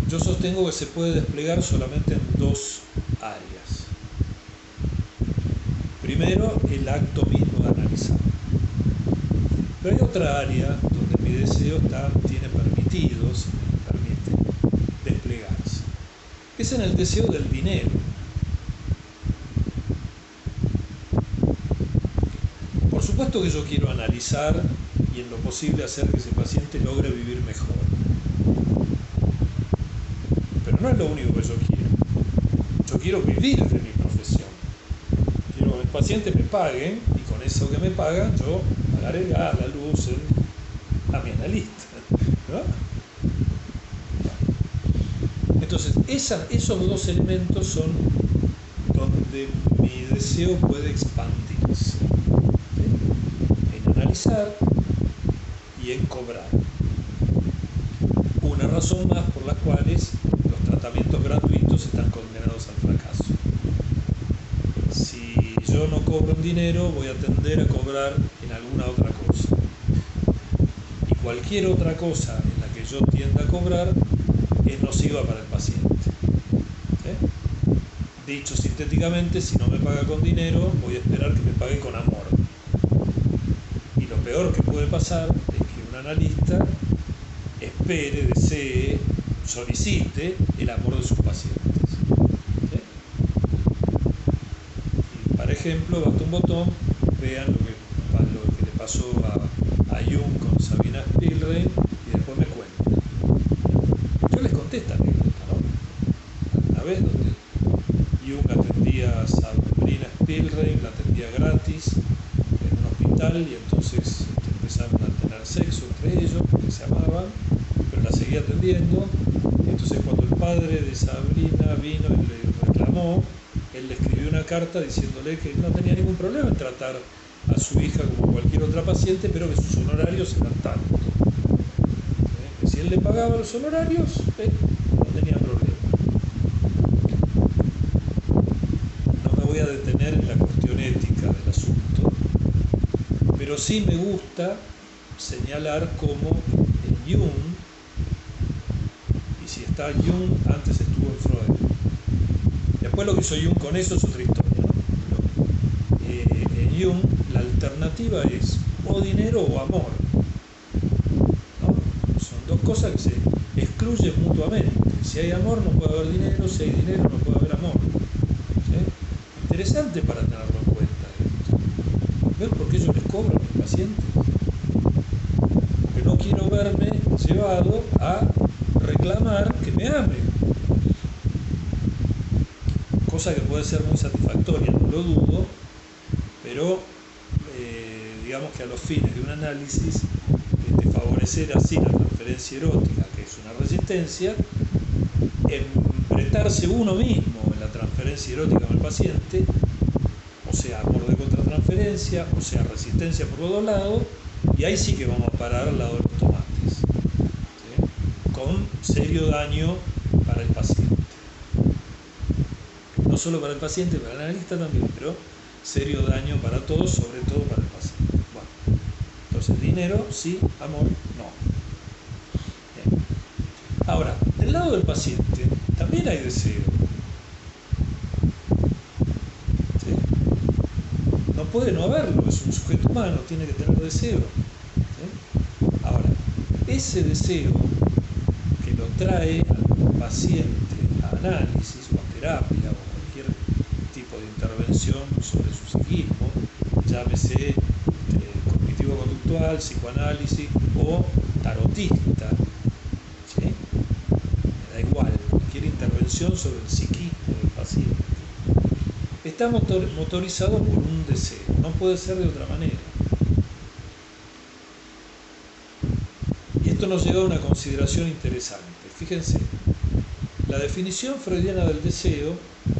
yo sostengo que se puede desplegar solamente en dos áreas. Primero, el acto mismo de analizar. Pero hay otra área donde mi deseo tiene permite desplegarse. Es en el deseo del dinero. Por supuesto que yo quiero analizar y en lo posible hacer que ese paciente logre vivir mejor. Pero no es lo único que yo quiero. Yo quiero vivir de mi profesión. Quiero que los pacientes me paguen y con eso que me pagan yo pagaré el gas, la luz, a mi analista, ¿no? Entonces, esos dos elementos son donde mi deseo puede expandirse, ¿sí? En analizar y en cobrar. Una razón más por las cuales los tratamientos gratuitos están condenados al fracaso. Si yo no cobro en dinero, voy a tender a cobrar en alguna otra cosa. Y cualquier otra cosa en la que yo tienda a cobrar es nociva para el paciente. Dicho sintéticamente, si no me paga con dinero, voy a esperar que me pague con amor. Y lo peor que puede pasar es que un analista espere, desee, solicite el amor de sus pacientes. ¿Sí? Y para ejemplo, basta un botón, vean lo que le pasó a Jung con Sabina Spielrein y después me cuentan. Yo les conté esta anécdota, ¿no? Una vez donde Jung atendía a Sabrina Spielrein, la atendía gratis en un hospital y entonces empezaron a tener sexo entre ellos porque se amaban, pero la seguía atendiendo. Y entonces cuando el padre de Sabrina vino y le reclamó, él le escribió una carta diciéndole que no tenía ningún problema en tratar a su hija como cualquier otra paciente, pero que sus honorarios eran tanto. Que si él le pagaba los honorarios, no tenía problema. No me voy a detener en la cuestión ética del asunto, pero sí me gusta señalar cómo en Jung, y si está Jung, antes estuvo en Freud. Después lo que hizo Jung con eso es otra historia, ¿no? Pero, en Jung la alternativa es o dinero o amor, ¿no? Son dos cosas que se excluyen mutuamente. Si hay amor no puede haber dinero, si hay dinero no puede haber amor. ¿Sí? Interesante para tenerlo en cuenta esto. ¿Ves por qué yo les cobro a mis pacientes? Porque no quiero verme llevado a reclamar que me amen. Cosa que puede ser muy satisfactoria, no lo dudo, pero digamos que a los fines de un análisis, favorecer así la transferencia erótica, que es una resistencia, embretarse uno mismo en la transferencia erótica con el paciente, o sea, amor de contratransferencia, o sea, resistencia por los dos lados, y ahí sí que vamos a parar al lado de los tomates, ¿sí? Con serio daño para el paciente. No solo para el paciente, para el analista también, pero serio daño para todos, sobre todo para el paciente. Bueno, entonces dinero sí, amor no. Bien. Ahora, del lado del paciente también hay deseo. ¿Sí? No puede no haberlo, es un sujeto humano, tiene que tener deseo. ¿Sí? Ahora, ese deseo que lo trae al paciente a análisis o a terapia o cualquier tipo de intervención sobre su psiquismo, llámese cognitivo-conductual, psicoanálisis o tarotista, ¿sí? Me da igual, cualquier intervención sobre el psiquismo del paciente. está motorizado por un deseo, no puede ser de otra manera. Y esto nos lleva a una consideración interesante. Fíjense, la definición freudiana del deseo,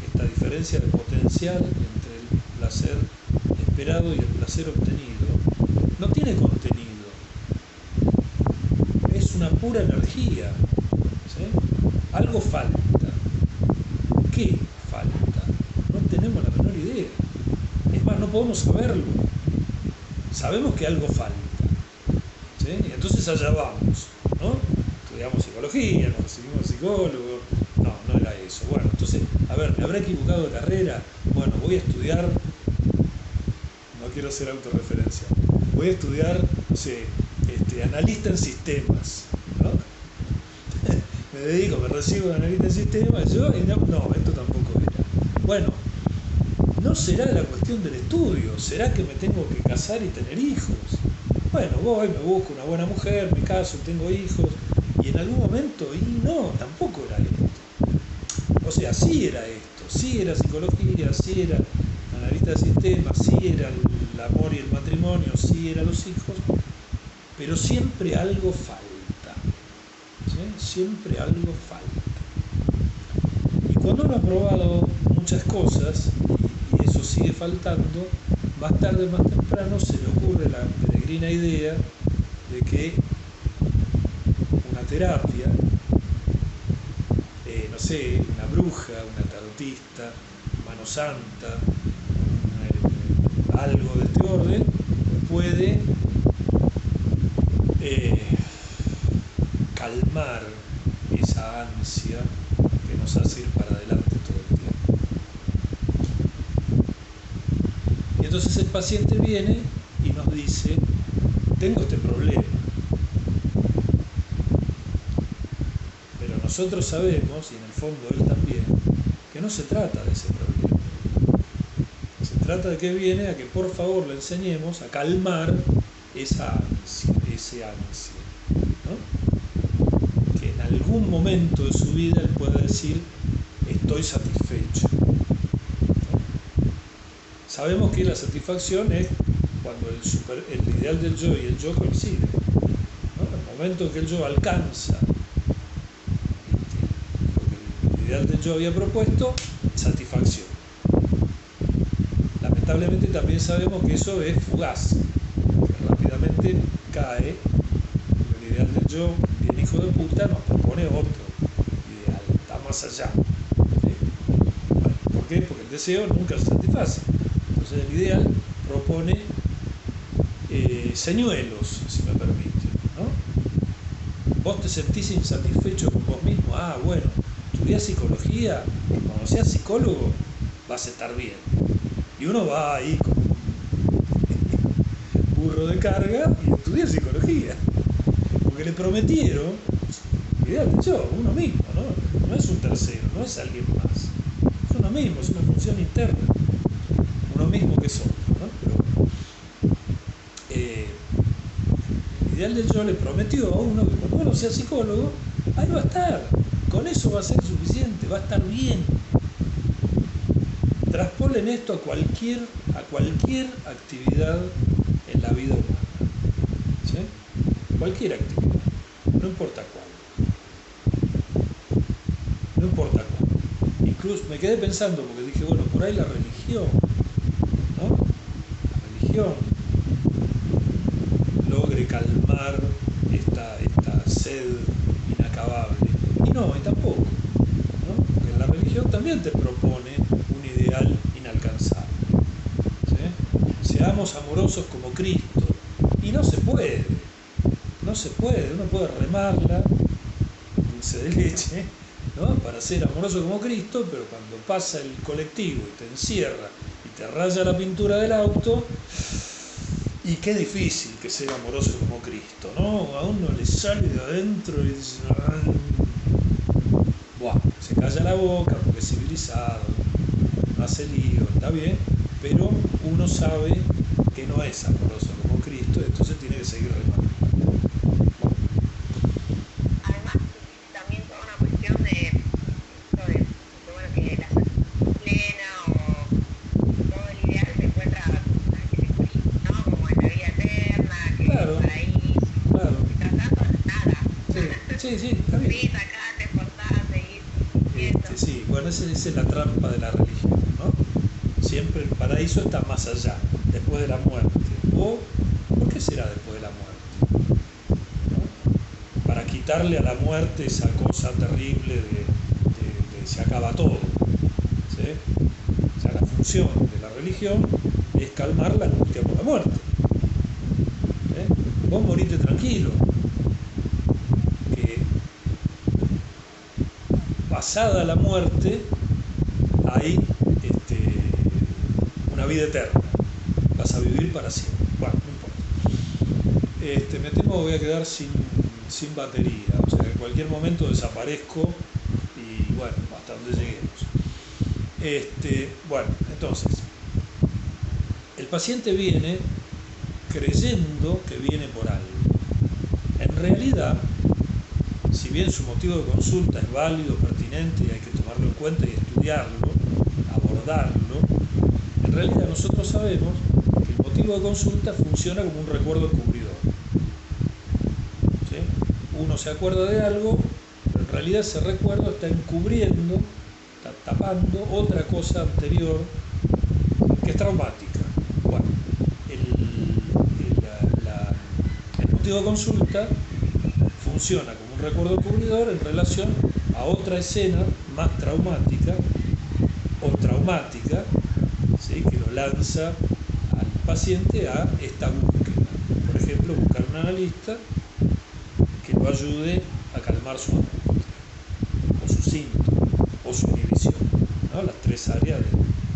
esta diferencia de potencial entre el placer esperado y el placer obtenido, no tiene contenido, es una pura energía, ¿sí? Algo falta. ¿Qué falta? No tenemos la menor idea. Es más, no podemos saberlo. Sabemos que algo falta, ¿sí? Y entonces allá vamos, ¿no? Estudiamos psicología, nos recibimos psicólogos. No, no era eso. Bueno, entonces, a ver, ¿me habré equivocado de carrera? Bueno, voy a estudiar, no quiero hacer autorreferencia, voy a estudiar, no sé, analista en sistemas, ¿no? Me dedico, me recibo de analista en sistemas, yo, y no, esto tampoco era. Bueno, no será la cuestión del estudio, será que me tengo que casar y tener hijos. Bueno, voy, me busco una buena mujer, me caso, tengo hijos, y en algún momento, y no, tampoco era esto. O sea, sí era esto, sí era psicología, sí era analista de sistemas, sí era el amor y el matrimonio, sí eran los hijos, pero siempre algo falta, ¿sí? Siempre algo falta. Y cuando uno ha probado muchas cosas y eso sigue faltando, más tarde o más temprano se le ocurre la peregrina idea de que una terapia, no sé, una bruja, una tarotista, mano santa, algo de este orden, puede calmar esa ansia que nos hace ir para adelante todo el tiempo. Y entonces el paciente viene y nos dice, tengo este problema, pero nosotros sabemos, y en el fondo él también, que no se trata de ese problema. Se trata de que viene a que por favor le enseñemos a calmar esa ansia, ese ansia, ¿no? Que en algún momento de su vida él pueda decir, estoy satisfecho, ¿no? Sabemos que la satisfacción es cuando el ideal del yo y el yo coinciden, ¿no? En el momento en que el yo alcanza lo que el ideal del yo había propuesto, satisfacción. Lamentablemente también sabemos que eso es fugaz, que rápidamente cae, el ideal del yo, bien hijo de puta, nos propone otro ideal, está más allá. ¿Sí? Bueno, ¿por qué? Porque el deseo nunca se satisface. Entonces el ideal propone señuelos, si me permite, ¿no? Vos te sentís insatisfecho con vos mismo, bueno, estudiás psicología, cuando seas psicólogo vas a estar bien. Y uno va ahí con un burro de carga y estudia psicología. Porque le prometieron, ideal de yo, uno mismo, ¿no? No es un tercero, no es alguien más. Es uno mismo, es una función interna. Uno mismo que es otro, ¿no? Pero el ideal del yo le prometió a uno que cuando uno sea psicólogo, ahí va a estar. Con eso va a ser suficiente, va a estar bien. Traspolen esto a cualquier actividad en la vida humana, ¿sí? Cualquier actividad, no importa cuál, no importa cuál. Incluso me quedé pensando porque dije, bueno, por ahí la religión, ¿no? La religión logre calmar esta sed inacabable. Y no, y tampoco, ¿no? Porque la religión también te propone un ideal inalcanzable, ¿sí? Seamos amorosos como Cristo. Y no se puede, uno puede remarla, dulce de leche, ¿no? Para ser amoroso como Cristo, pero cuando pasa el colectivo y te encierra y te raya la pintura del auto, y qué difícil que ser amoroso como Cristo, ¿no? A uno le sale de adentro y dice, buah, se calla la boca porque es civilizado, no hace lío, está bien, pero uno sabe que no es amoroso como Cristo, entonces tiene que seguir remando. Además, también toda una cuestión de bueno, que la satisfacción plena o Sí, sí, está bien. Sí, sacate, esforzate, ir. Sí, bueno, esa es la trampa de la religión, ¿no? Siempre el paraíso está más allá, después de la muerte. ¿O por qué será después de la muerte? ¿No? Para quitarle a la muerte esa cosa terrible de se acaba todo. ¿Sí? O sea, la función de la religión es calmar la angustia por la muerte. Vos morite tranquilo, que pasada la muerte hay una vida eterna, vas a vivir para siempre. Bueno, no importa. Me temo que voy a quedar sin batería, o sea, en cualquier momento desaparezco y bueno, hasta donde lleguemos. Bueno, entonces, el paciente viene creyendo que viene por algo. En realidad, si bien su motivo de consulta es válido, pertinente y hay que tomarlo en cuenta y estudiarlo, abordarlo, en realidad nosotros sabemos que el motivo de consulta funciona como un recuerdo encubridor. ¿Sí? Uno se acuerda de algo, pero en realidad ese recuerdo está encubriendo, está tapando otra cosa anterior que es traumática. Bueno, el motivo de consulta funciona como un recuerdo cubridor en relación a otra escena más traumática o traumática, ¿sí? Que lo lanza al paciente a esta búsqueda. Por ejemplo, buscar un analista que lo ayude a calmar su angustia, o su síntoma, o su inhibición, ¿no? Las tres áreas del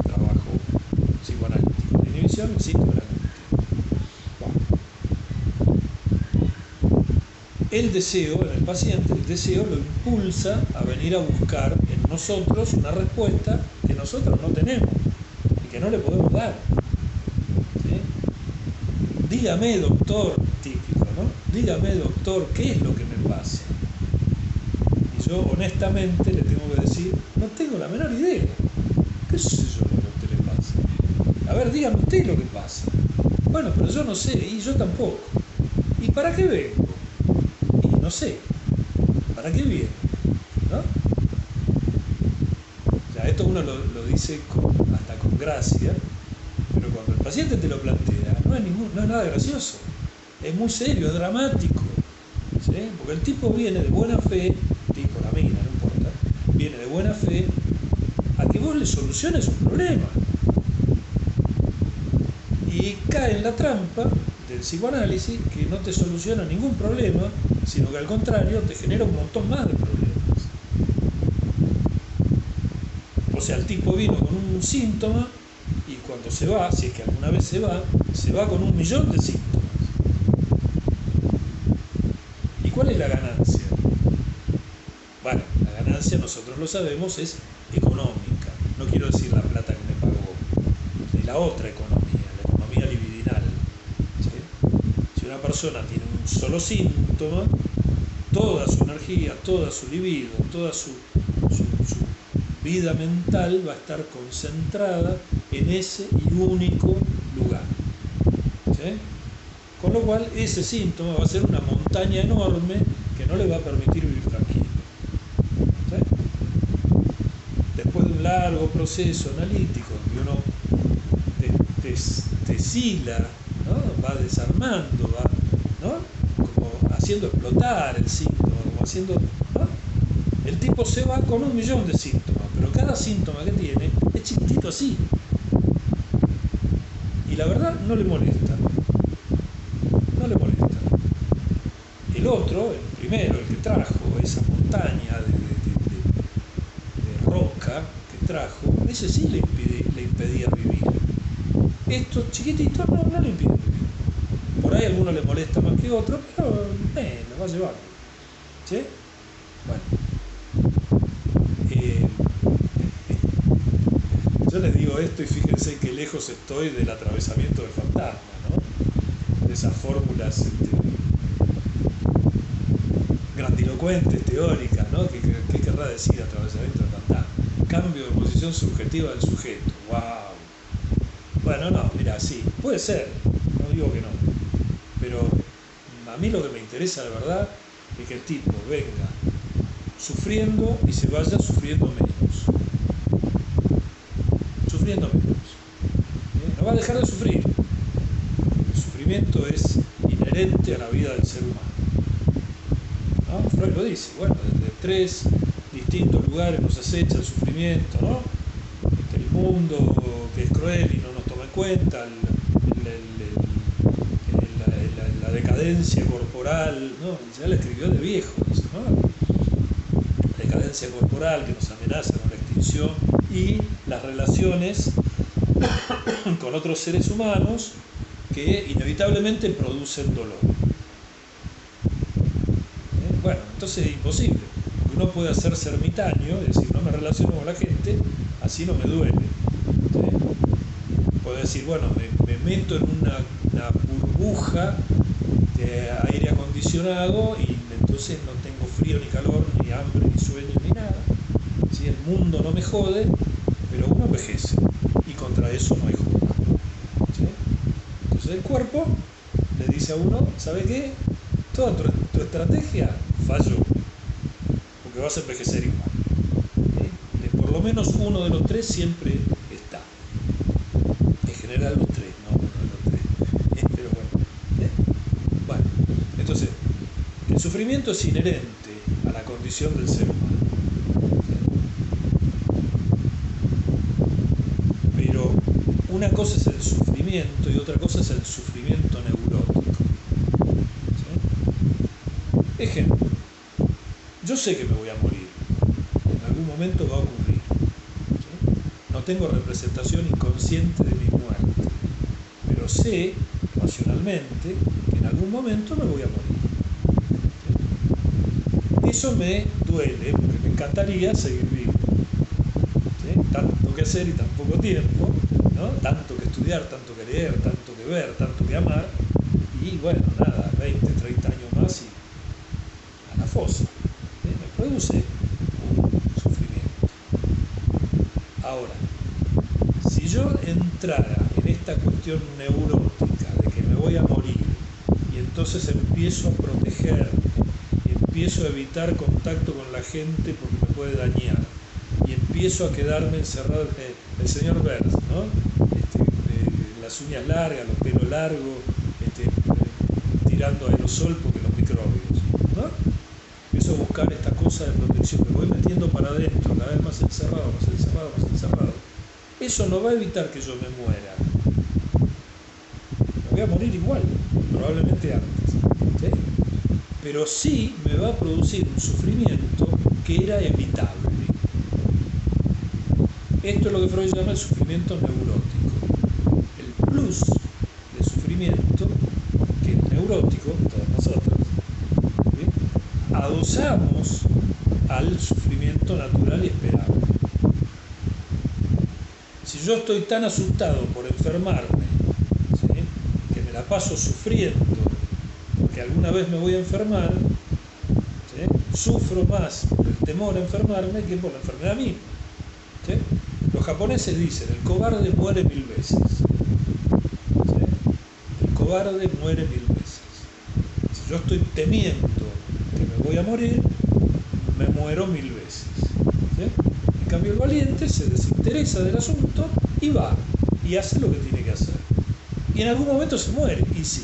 trabajo psicoanalítico: la inhibición, el síntoma y la angustia. El deseo en el paciente, el deseo lo impulsa a venir a buscar en nosotros una respuesta que nosotros no tenemos y que no le podemos dar. ¿Sí? Dígame, doctor, típico, ¿no? Dígame, doctor, ¿qué es lo que me pasa? Y yo honestamente le tengo que decir, no tengo la menor idea. ¿Qué sé yo lo que a usted le pasa? A ver, dígame usted lo que pasa. Bueno, pero yo no sé, y yo tampoco. ¿Y para qué vengo? No sé, ¿para qué viene? ¿No? O sea, esto uno lo dice hasta con gracia, pero cuando el paciente te lo plantea, no es nada gracioso, es muy serio, es dramático, ¿sí? Porque el tipo viene de buena fe, tipo la mina, no importa, viene de buena fe a que vos le soluciones un problema. Y cae en la trampa del psicoanálisis que no te soluciona ningún problema, sino que al contrario te genera un montón más de problemas. O sea, el tipo vino con un síntoma y cuando se va, si es que alguna vez se va con 1.000.000 de síntomas. ¿Y cuál es la ganancia? Bueno, la ganancia, nosotros lo sabemos, es económica. No quiero decir la plata que me pagó, ni la otra economía, la economía libidinal. ¿Sí? Si una persona tiene un solo síntoma, toda su energía, toda su libido, toda su vida mental va a estar concentrada en ese y único lugar. ¿Sí? Con lo cual ese síntoma va a ser una montaña enorme que no le va a permitir vivir tranquilo. ¿Sí? Después de un largo proceso analítico donde uno deshila, ¿no? Va desarmando, va, ¿no? Como haciendo explotar el síntoma, como haciendo, ¿no? El tipo se va con 1.000.000 de síntomas, pero cada síntoma que tiene es chiquitito así. Y la verdad no le molesta. No le molesta. El otro, el primero, el que trajo esa montaña de roca que trajo, ese sí le impedía vivir. Estos chiquititos no le impiden vivir. Por ahí a alguno le molesta más que otro, pero lo va a llevar. ¿Sí? Bueno. Yo les digo esto y fíjense qué lejos estoy del atravesamiento del fantasma, ¿no? De esas fórmulas grandilocuentes, teóricas, ¿no? ¿Qué querrá decir atravesamiento del fantasma? Cambio de posición subjetiva del sujeto. ¡Wow! Bueno, no, mira, sí, puede ser, no digo que no, pero a mí lo que me interesa, de verdad, es que el tipo venga sufriendo y se vaya sufriendo menos. Sufriendo menos. No va a dejar de sufrir. El sufrimiento es inherente a la vida del ser humano. ¿No? Freud lo dice, bueno, desde 3 distintos lugares nos acecha el sufrimiento, ¿no? El mundo que es cruel y no nos toma en cuenta, la decadencia corporal, ¿no? Ya la escribió de viejo, ¿no? La decadencia corporal que nos amenaza con la extinción y las relaciones con otros seres humanos que inevitablemente producen dolor. Bueno, entonces es imposible. Uno puede hacerse ermitaño, es decir, no me relaciono con la gente, así no me duele. ¿Sí? Puedo decir, bueno, me meto en una burbuja de aire acondicionado y entonces no tengo frío ni calor, ni hambre, ni sueño, ni nada. ¿Sí? El mundo no me jode, pero uno envejece y contra eso no hay joda. ¿Sí? Entonces el cuerpo le dice a uno, ¿sabe qué? Toda tu estrategia falló, porque vas a envejecer igual. ¿Sí? Por lo menos uno de los 3 siempre está. En general los 3, no uno de los 3. Pero bueno. Bueno, entonces, el sufrimiento es inherente a la condición del ser humano. Pero una cosa es el sufrimiento y otra cosa es el sufrimiento neurótico. ¿Sí? Ejemplo, yo sé que me voy a morir, en algún momento va a ocurrir. ¿Sí? No tengo representación inconsciente de mi muerte, pero sé racionalmente que en algún momento me voy a morir. ¿Sí? Eso me duele porque me encantaría seguir vivo. ¿Sí? Tanto que hacer y tan poco tiempo, ¿no? Tanto que estudiar, tanto que leer, tanto que ver, tanto que amar, y bueno, nada, 20, 30 años más y a la fosa. ¿Sí? Me produce un sufrimiento. Ahora, si yo entrara en esta cuestión neurótica de que me voy a morir y entonces empiezo a protegerme y empiezo a evitar contacto con la gente porque me puede dañar y empiezo a quedarme encerrado, el señor Burns, ¿no? Las uñas largas, los pelos largos, tirando aerosol porque los microbios, ¿no? Empiezo a buscar esta cosa de protección, me voy metiendo para adentro, cada vez más encerrado, más encerrado, más encerrado. Eso no va a evitar que yo me muera. Me voy a morir igual, probablemente antes. ¿Sí? Pero sí me va a producir un sufrimiento que era evitable. Esto es lo que Freud llama el sufrimiento neurótico. El plus de sufrimiento, que es neurótico, todos nosotros, ¿sí? Adosamos al sufrimiento natural y esperable. Si yo estoy tan asustado por enfermarme, ¿sí? Que me la paso sufriendo porque alguna vez me voy a enfermar, ¿sí? Sufro más por el temor a enfermarme que por la enfermedad misma. ¿Sí? Los japoneses dicen, el cobarde muere 1000 veces. ¿Sí? El cobarde muere 1000 veces. Si yo estoy temiendo que me voy a morir, me muero 1000 veces. ¿Sí? En cambio el valiente se desinteresa del asunto y va, y hace lo que tiene que hacer. Y en algún momento se muere, y sí,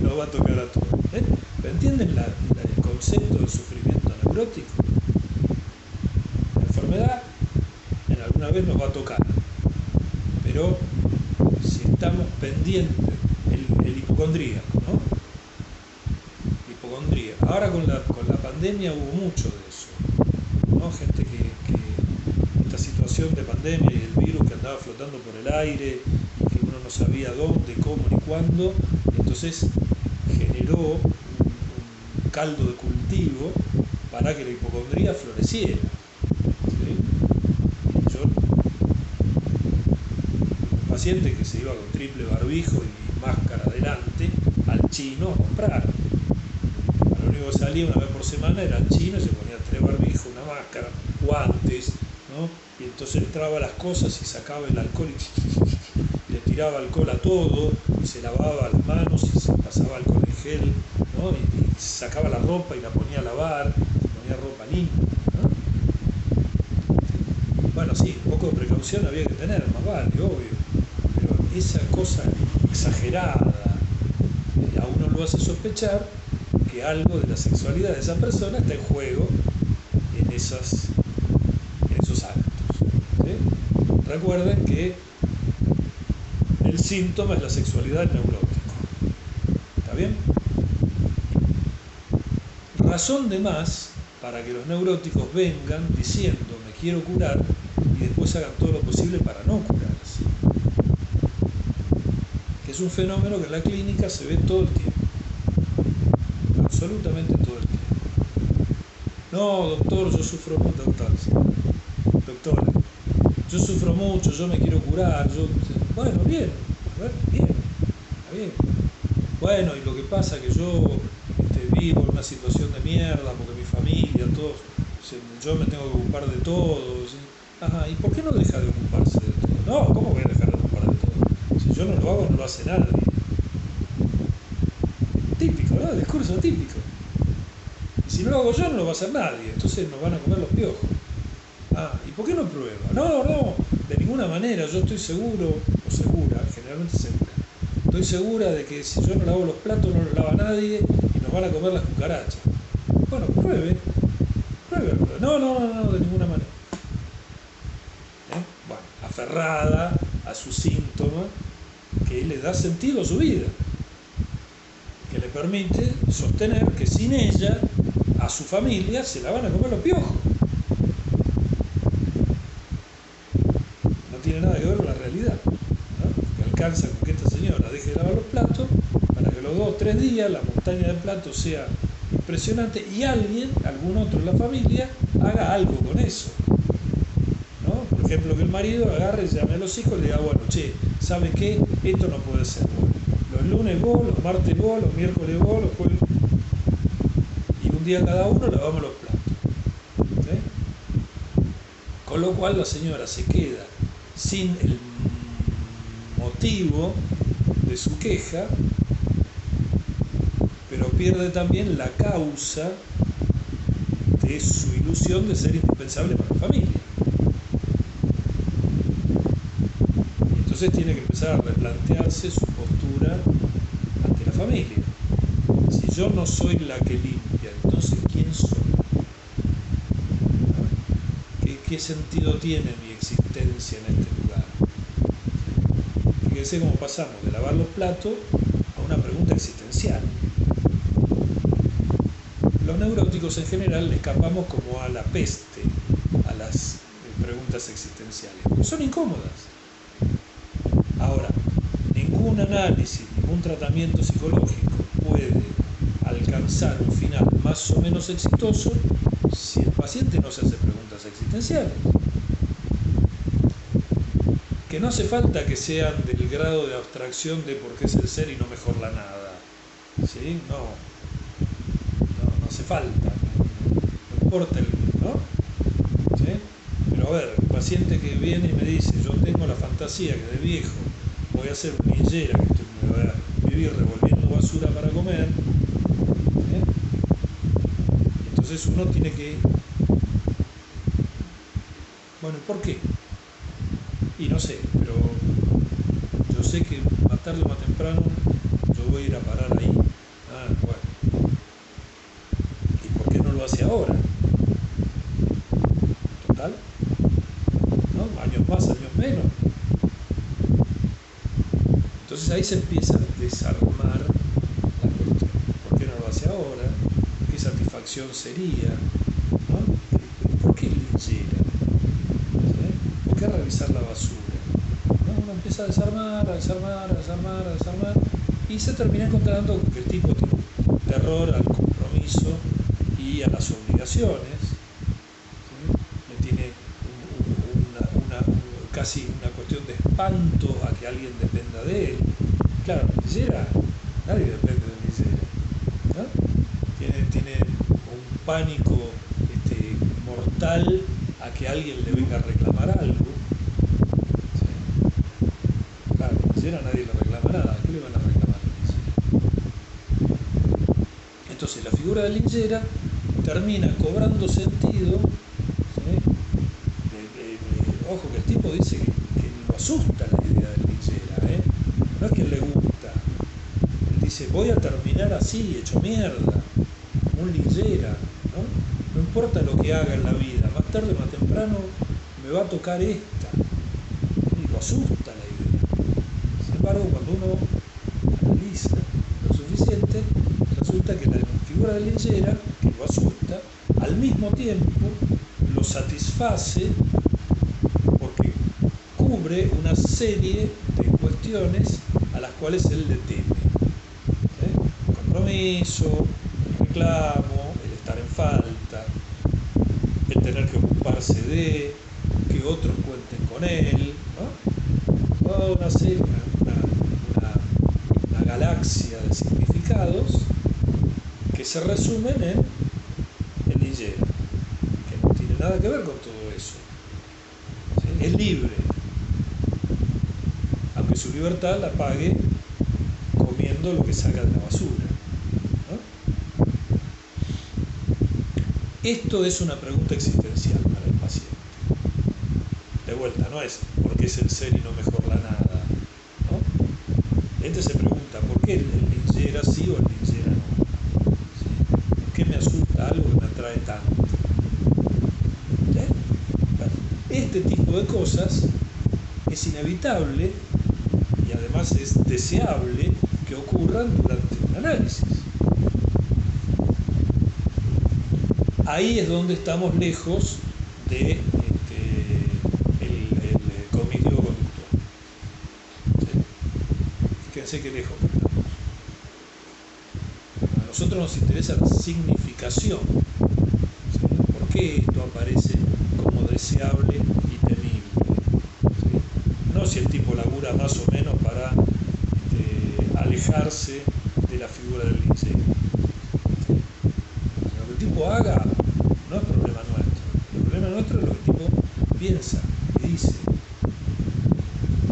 nos va a tocar a todos. ¿Eh? ¿Entienden el concepto del sufrimiento neurótico? La enfermedad en alguna vez nos va a tocar, pero si estamos pendientes, el hipocondríaco, ¿no? Hipocondría. Ahora con la pandemia hubo mucho de eso, ¿no? Gente que esta situación de pandemia y el virus que andaba flotando por el aire y que uno no sabía dónde, cómo ni cuándo, y entonces generó un caldo de cultivo para que la hipocondría floreciera. Paciente que se iba con triple barbijo y máscara delante al chino a comprar. Lo único que salía una vez por semana era el chino y se ponía 3 barbijos, una máscara, guantes, ¿no? Y entonces entraba las cosas y sacaba el alcohol le tiraba alcohol a todo, y se lavaba las manos y se pasaba alcohol en gel, ¿no? Y sacaba la ropa y la ponía a lavar, ponía ropa limpia, ¿no? Bueno, sí, un poco de precaución había que tener, más vale, obvio, pero esa cosa exagerada a uno lo hace sospechar que algo de la sexualidad de esa persona está en juego en esos actos, ¿sí? Recuerden que el síntoma es la sexualidad neurótica. ¿Está bien? Razón de más para que los neuróticos vengan diciendo me quiero curar y después hagan todo lo posible para no curarse. Que es un fenómeno que en la clínica se ve todo el tiempo. Absolutamente todo el tiempo. No, doctor, yo sufro mucho, doctora, yo sufro mucho, yo me quiero curar, bueno, bien, a ver, bien, está bien. Bueno, y lo que pasa es que yo vivo en una situación de mierda, porque mi familia, todos, yo me tengo que ocupar de todo. ¿Sí? Ajá, ¿y por qué no deja de ocuparse de todo? No, ¿cómo voy a dejar de ocupar de todo? Si yo no lo hago, no lo hace nadie. Típico, ¿no? El discurso típico. Y si no lo hago yo, no lo va a hacer nadie, entonces nos van a comer los piojos. Ah, ¿y por qué no prueba? No, de ninguna manera, yo estoy seguro, o segura, generalmente segura. Estoy segura de que si yo no lavo los platos, no los lava nadie y nos van a comer las cucarachas. Bueno, pruebe. No, de ninguna manera. Bueno, aferrada a su síntoma que le da sentido a su vida, que le permite sostener que sin ella, a su familia, se la van a comer los piojos. No tiene nada que ver con la realidad, ¿no? Que alcanza con que esta señora deje de lavar los platos para que los 2 o 3 días la montaña de platos sea impresionante y alguien, algún otro en la familia, haga algo con eso, ¿no? Por ejemplo, que el marido agarre y llame a los hijos y le diga, bueno, che, ¿sabe qué? Esto no puede ser. Los lunes vos, los martes vos, los miércoles vos, los jueves. Y un día cada uno lavamos los platos. ¿Sí? Con lo cual la señora se queda sin el motivo de su queja, pero pierde también la causa de su ilusión de ser indispensable para la familia. Entonces tiene que empezar a replantearse su postura ante la familia. Si yo no soy la que limpia, entonces ¿quién soy? ¿Qué sentido tiene mi existencia en este lugar? Fíjense cómo pasamos de lavar los platos a una pregunta existencial. Los neuróticos en general le escapamos como a la peste a las preguntas existenciales. Son incómodas. Ahora, ningún análisis, ningún tratamiento psicológico puede alcanzar un final más o menos exitoso si el paciente no se hace preguntas existenciales. Que no hace falta que sean del grado de abstracción de por qué es el ser y no mejor la nada. ¿Sí? No hace falta. No importa ¿no? ¿Sí? Pero a ver, el paciente que viene y me dice, yo tengo la fantasía que de viejo voy a ser un ninjera, que me voy a vivir revolviendo basura para comer. Entonces uno tiene que... Bueno, ¿por qué? Y no sé, pero yo sé que más tarde o más temprano yo voy a ir a parar ahí. Ah, bueno. ¿Y por qué no lo hace ahora? Total, ¿no? Años más, años menos. Entonces ahí se empieza a desarmar la cuestión. ¿Por qué no lo hace ahora? ¿Qué satisfacción sería? ¿No? ¿Por qué linchera? ¿Sí? ¿Por qué revisar la basura? ¿No? Uno empieza a desarmar y se termina encontrando que el tipo tiene terror al compromiso y a las obligaciones. ¿Sí? Le tiene casi una cuestión de espanto a que alguien dependa de él. Claro, linchera, nadie depende de linchera, ¿no? Tiene un pánico mortal a que alguien le venga a reclamar algo. ¿Sí? Claro, lillera nadie le reclama nada. ¿Qué le van a reclamar a la lillera? Entonces la figura de lillera termina cobrando sentido, ¿sí? Ojo que el tipo dice que lo asusta la idea de lillera, ¿eh? No es que le gusta. Él dice, voy a terminar así, hecho mierda, un lillera, ¿no? No importa lo que haga en la vida, más tarde o más temprano me va a tocar esta. Y lo asusta la idea. Sin embargo, cuando uno analiza lo suficiente, resulta que la figura de lillera, que lo asusta, al mismo tiempo lo satisface porque cubre una serie de cuestiones a las cuales él le teme. El compromiso, el reclamo, el estar en falta, el tener que ocuparse de, que otros cuenten con él, ¿no? Toda una serie, una galaxia de significados que se resumen en el lillera, que no tiene nada que ver con todo eso. ¿Sí? Es libre, aunque su libertad la pague comiendo lo que saca de la basura, ¿no? Esto es una pregunta existencial para el paciente. De vuelta, no es ¿por qué es el ser y no mejor la nada? ¿No? Este se pregunta ¿por qué el lillera sí o el lillera no? ¿Sí? ¿Por qué me asusta algo que me atrae tanto? ¿Sí? Bueno, este tipo de cosas es inevitable y además es deseable que ocurran durante un análisis. Ahí es donde estamos lejos de el cognitivo conductual. ¿Sí? Fíjense qué lejos estamos. A nosotros nos interesa la significación. ¿Sí? ¿Por qué esto aparece como deseable y temible? ¿Sí? No si el tipo labura más o menos para alejarse de la figura del lillera. ¿Sí? Lo que el tipo haga no es problema nuestro. El problema nuestro es lo que el tipo piensa y dice.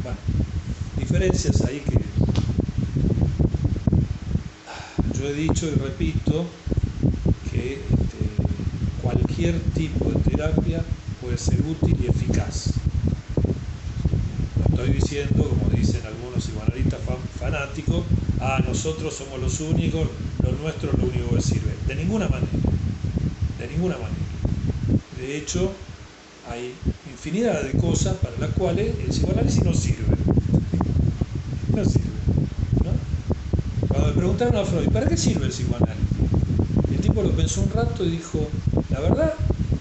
Bueno, diferencias ahí que yo he dicho y repito que cualquier tipo de terapia puede ser útil y eficaz. No estoy diciendo, como dicen algunos psicoanalistas fanáticos, nosotros somos los únicos, lo nuestro es lo único que sirve. De ninguna manera. De ninguna manera. De hecho, hay infinidad de cosas para las cuales el psicoanálisis no sirve. No sirve, ¿no? Cuando me preguntaron a Freud, ¿para qué sirve el psicoanálisis? El tipo lo pensó un rato y dijo, la verdad,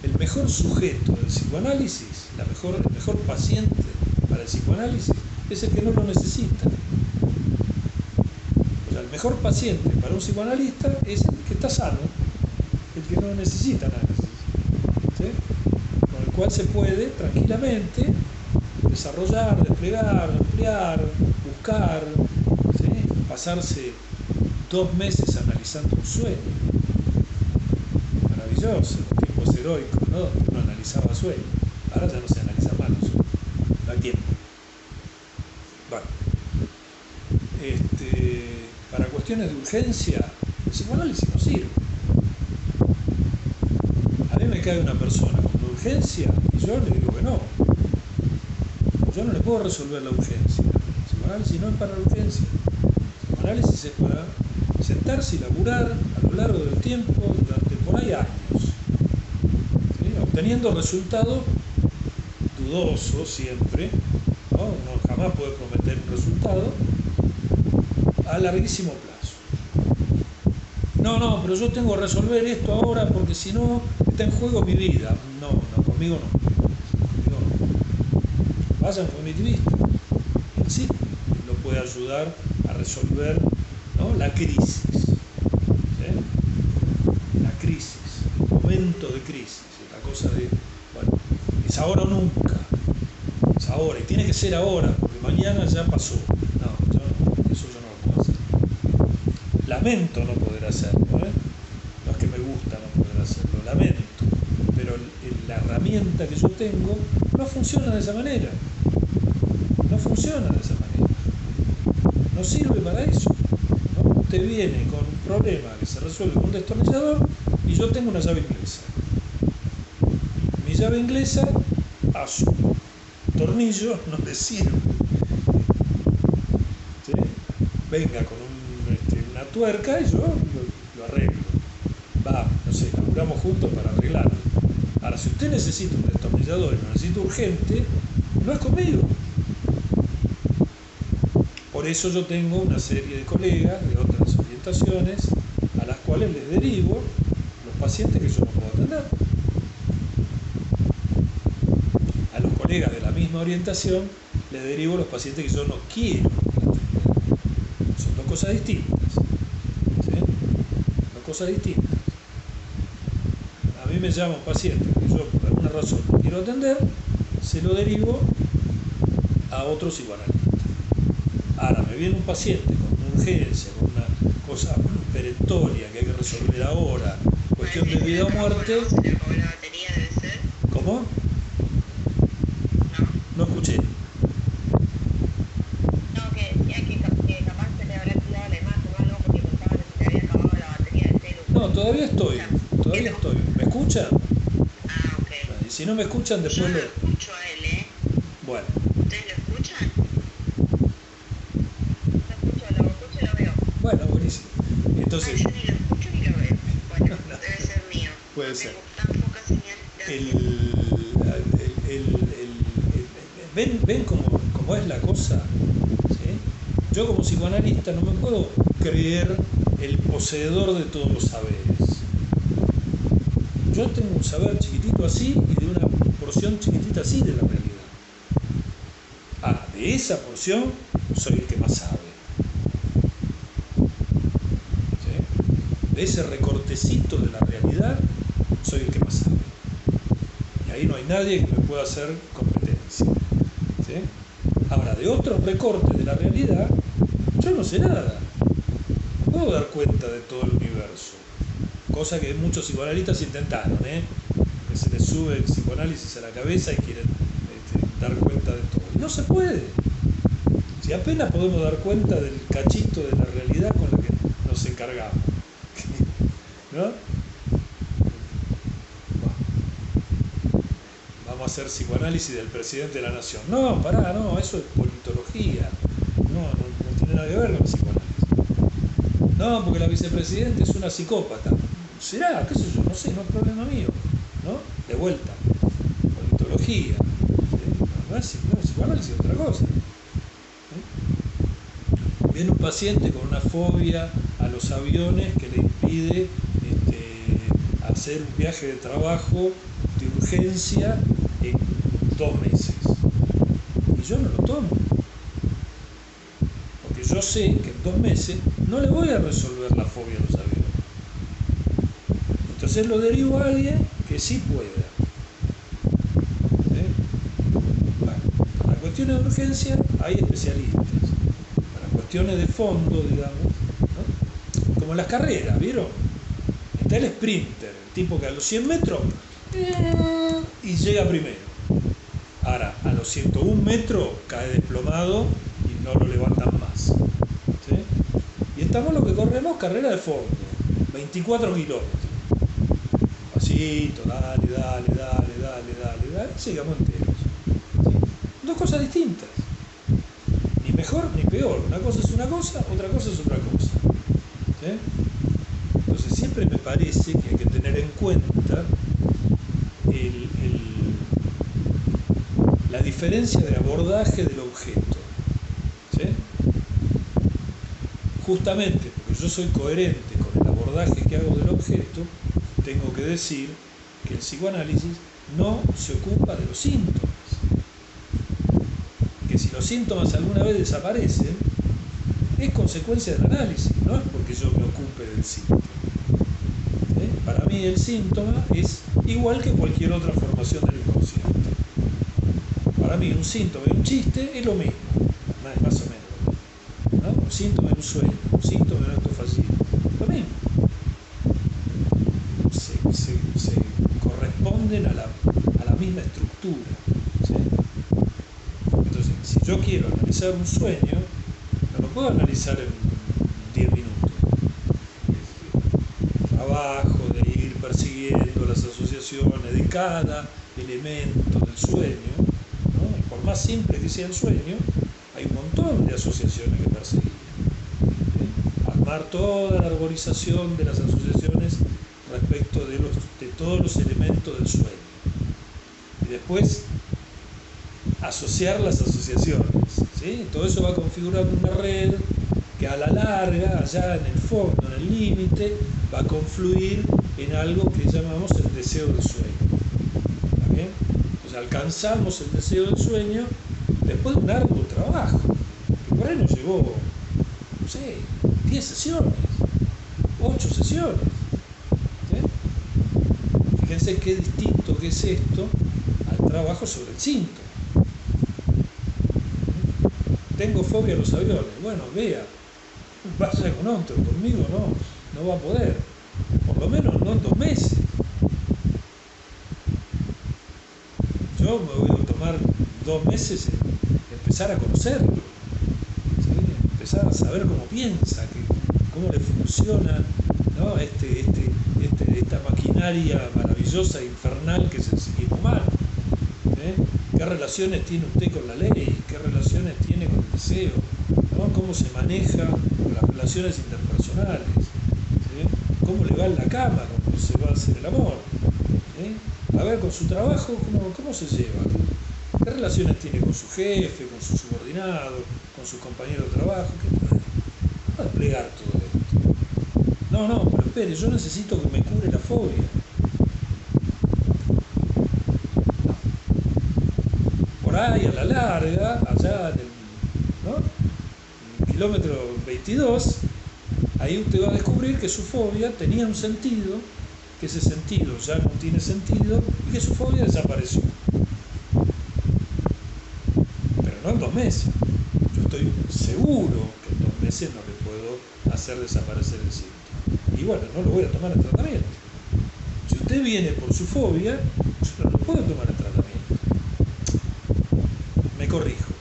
el mejor sujeto del psicoanálisis, el mejor paciente para el psicoanálisis, es el que no lo necesita. O sea, el mejor paciente para un psicoanalista es el que está sano, el que no necesita análisis, ¿sí? Con el cual se puede tranquilamente desarrollar, desplegar, ampliar, buscar, ¿sí? Pasarse 2 meses analizando un sueño. Maravilloso, los tiempos heroicos, ¿no? Donde uno analizaba sueños. Ahora ya no se analiza más los sueños, no hay tiempo. Bueno, para cuestiones de urgencia, el psicoanálisis no sirve. A mí me cae una persona con una urgencia y yo le digo que no. Yo no le puedo resolver la urgencia. El psicoanálisis no es para la urgencia. El psicoanálisis es para sentarse y laburar a lo largo del tiempo durante por ahí años, ¿sí? Obteniendo resultados dudosos siempre, ¿no? Uno jamás puede prometer un resultado a larguísimo plazo. No, pero yo tengo que resolver esto ahora porque si no está en juego mi vida. No, conmigo no. Conmigo no. Vayan cognitivistas. Él sí lo puede ayudar a resolver, ¿no? La crisis. ¿Sí? La crisis, el momento de crisis. La cosa de, bueno, es ahora o nunca. Es ahora, y tiene que ser ahora, porque mañana ya pasó. No, eso yo no lo puedo hacer. Lamento no poder hacerlo, ¿eh? No es que me gusta no poder hacerlo, lamento. Pero la herramienta que yo tengo no funciona de esa manera. No funciona de esa manera. no sirve para eso, ¿no? Usted viene con un problema que se resuelve con un destornillador y yo tengo una llave inglesa. Mi llave inglesa a su tornillo no le sirve. ¿Sí? Venga con una tuerca y yo lo arreglo. Va, no sé, laburamos juntos para arreglarlo. Ahora, si usted necesita un destornillador y lo necesita urgente, no es conmigo. Por eso yo tengo una serie de colegas de otras orientaciones a las cuales les derivo los pacientes que yo no puedo atender. A los colegas de la misma orientación les derivo los pacientes que yo no quiero atender. Son dos cosas distintas. ¿Sí? Dos cosas distintas. A mí me llama un paciente que yo por alguna razón no quiero atender, se lo derivo a otro psicoanalista. Ahora, me viene un paciente con una urgencia, con una cosa perentoria que hay que resolver ahora, cuestión de vida o muerte. ¿Se le acabó la batería, debe ser? ¿Cómo? ¿No? No escuché. No, que decía que capaz se le habrá tirado la imagen o algo porque contaba que se le había acabado la batería del celu. No, todavía estoy. ¿Me escuchan? Ah, ok. Y si no me escuchan, Yo después no lo... lo escucho a él, ¿eh? Bueno, ¿Ustedes lo escuchan? Lo escucho y lo veo. bueno, buenísimo. Entonces, Yo ni lo escucho ni lo veo. Bueno, debe ser mío. puede No ser. tengo tan poca señal. ¿Ven cómo es la cosa? ¿Sí? Yo como psicoanalista no me puedo creer el poseedor de todos los saberes. Yo tengo un saber chiquitito así y de una porción chiquitita así de la realidad. Ahora, de esa porción soy el que más sabe. ¿Sí? De ese recortecito de la realidad soy el que más sabe. Y ahí no hay nadie que me pueda hacer competencia. ¿Sí? Ahora, de otros recortes de la realidad, yo no sé nada. No puedo dar cuenta de todo el universo. Cosa que muchos psicoanalistas intentaron, que se les sube el psicoanálisis a la cabeza y quieren dar cuenta de todo. Y no se puede. Si apenas podemos dar cuenta del cachito de la realidad con la que nos encargamos. ¿No? Bueno. Vamos a hacer psicoanálisis del presidente de la nación. No, pará, no, eso es politología. No tiene nada que ver con el psicoanálisis. No, porque la vicepresidenta es una psicópata. ¿Será? ¿Qué sé yo? No sé, no es problema mío. ¿No? De vuelta. Politología. No es psicoanálisis, es otra cosa. Viene un paciente con una fobia a los aviones que le impide hacer un viaje de trabajo de urgencia en 2 meses. Y yo no lo tomo. Porque yo sé que en 2 meses no le voy a resolver la fobia a los aviones. Entonces lo derivo a alguien que sí pueda. ¿Sí? Bueno, para cuestiones de urgencia hay especialistas. Para cuestiones de fondo, digamos, ¿no? Como en las carreras, ¿vieron? Está el sprinter, el tipo que a los 100 metros y llega primero. Ahora, a los 101 metros cae desplomado y no lo levantan más. ¿Sí? Y estamos los que corremos carrera de fondo, 24 kilómetros. Pasito, dale, sigamos enteros. ¿Sí? Dos cosas distintas. Ni mejor ni peor. Una cosa es una cosa, otra cosa es otra cosa. ¿Sí? Entonces siempre me parece que hay que tener en cuenta la diferencia de abordaje del objeto. ¿Sí? Justamente porque yo soy coherente con el abordaje que hago del objeto, tengo que decir que el psicoanálisis no se ocupa de los síntomas. Que si los síntomas alguna vez desaparecen, es consecuencia del análisis, no es porque yo me ocupe del síntoma. Para mí el síntoma es igual que cualquier otra formación del inconsciente. Para mí un síntoma y un chiste es lo mismo, más o menos, ¿no? Un síntoma y un sueño, un síntoma y un acto fallido, lo mismo. Se corresponden a la misma estructura. ¿Sí? Entonces, si yo quiero analizar un sueño, no lo puedo analizar en 10 minutos. Trabajo de ir persiguiendo las asociaciones de cada elemento del sueño, ¿no? Y por más simple que sea el sueño, hay un montón de asociaciones que perseguir. Armar toda la arborización de las asociaciones respecto de todos los elementos del sueño. Y después asociar las asociaciones, ¿sí? Todo eso va configurando una red que a la larga, allá en el fondo, en el límite, va a confluir en algo que llamamos el deseo del sueño. ¿Está bien? Entonces alcanzamos el deseo del sueño después de un arduo trabajo, que por ahí nos llevó, no sé, 10 sesiones, 8 sesiones. ¿Sí? Fíjense qué distinto que es esto al trabajo sobre el síntoma. Tengo fobia a los aviones. Bueno, vea, vaya con otro, conmigo no va a poder. Por lo menos no en 2 meses. Yo me voy a tomar 2 meses en empezar a conocerlo, ¿sí? Empezar a saber cómo piensa, cómo le funciona, ¿no? Esta maquinaria maravillosa e infernal que es el psiquismo humano. ¿Qué relaciones tiene usted con la ley? ¿Qué relaciones tiene con el deseo? ¿No? ¿Cómo se maneja con las relaciones interpersonales? ¿Sí? ¿Cómo le va en la cama cuando se va a hacer el amor? ¿Sí? A ver, con su trabajo, ¿cómo se lleva? ¿Qué relaciones tiene con su jefe, con su subordinado, con sus compañeros de trabajo? ¿Qué va a desplegar todo esto? No, pero espere, yo necesito que me cure la fobia. Por ahí, a la larga, allá en el kilómetro 22, ahí usted va a descubrir que su fobia tenía un sentido, que ese sentido ya no tiene sentido y que su fobia desapareció. Pero no en 2 meses. Yo estoy seguro que en 2 meses no le puedo hacer desaparecer el síntoma. Y bueno, no lo voy a tomar en tratamiento. Si usted viene por su fobia, yo no lo puedo tomar en tratamiento. Me corrijo.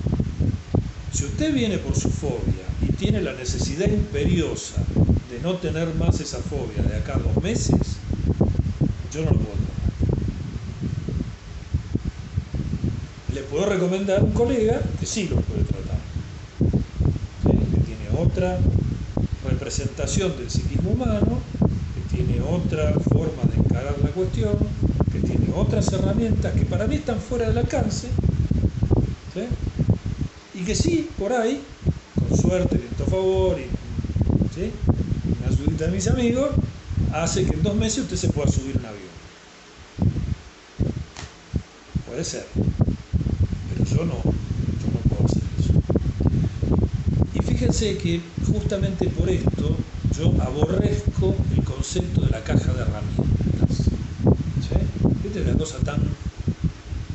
Si usted viene por su fobia y tiene la necesidad imperiosa de no tener más esa fobia de acá a 2 meses, yo no lo puedo tomar. Le puedo recomendar un colega que sí lo puede tratar, ¿sí? Que tiene otra representación del psiquismo humano, que tiene otra forma de encarar la cuestión, que tiene otras herramientas que para mí están fuera del alcance, ¿sí? Y que sí, por ahí, con suerte, viento a favor y, ¿sí?, una ayudita de mis amigos, hace que en 2 meses usted se pueda subir un avión. Puede ser, pero yo no puedo hacer eso. Y fíjense que justamente por esto yo aborrezco el concepto de la caja de herramientas, ¿sí? Viste, una cosa tan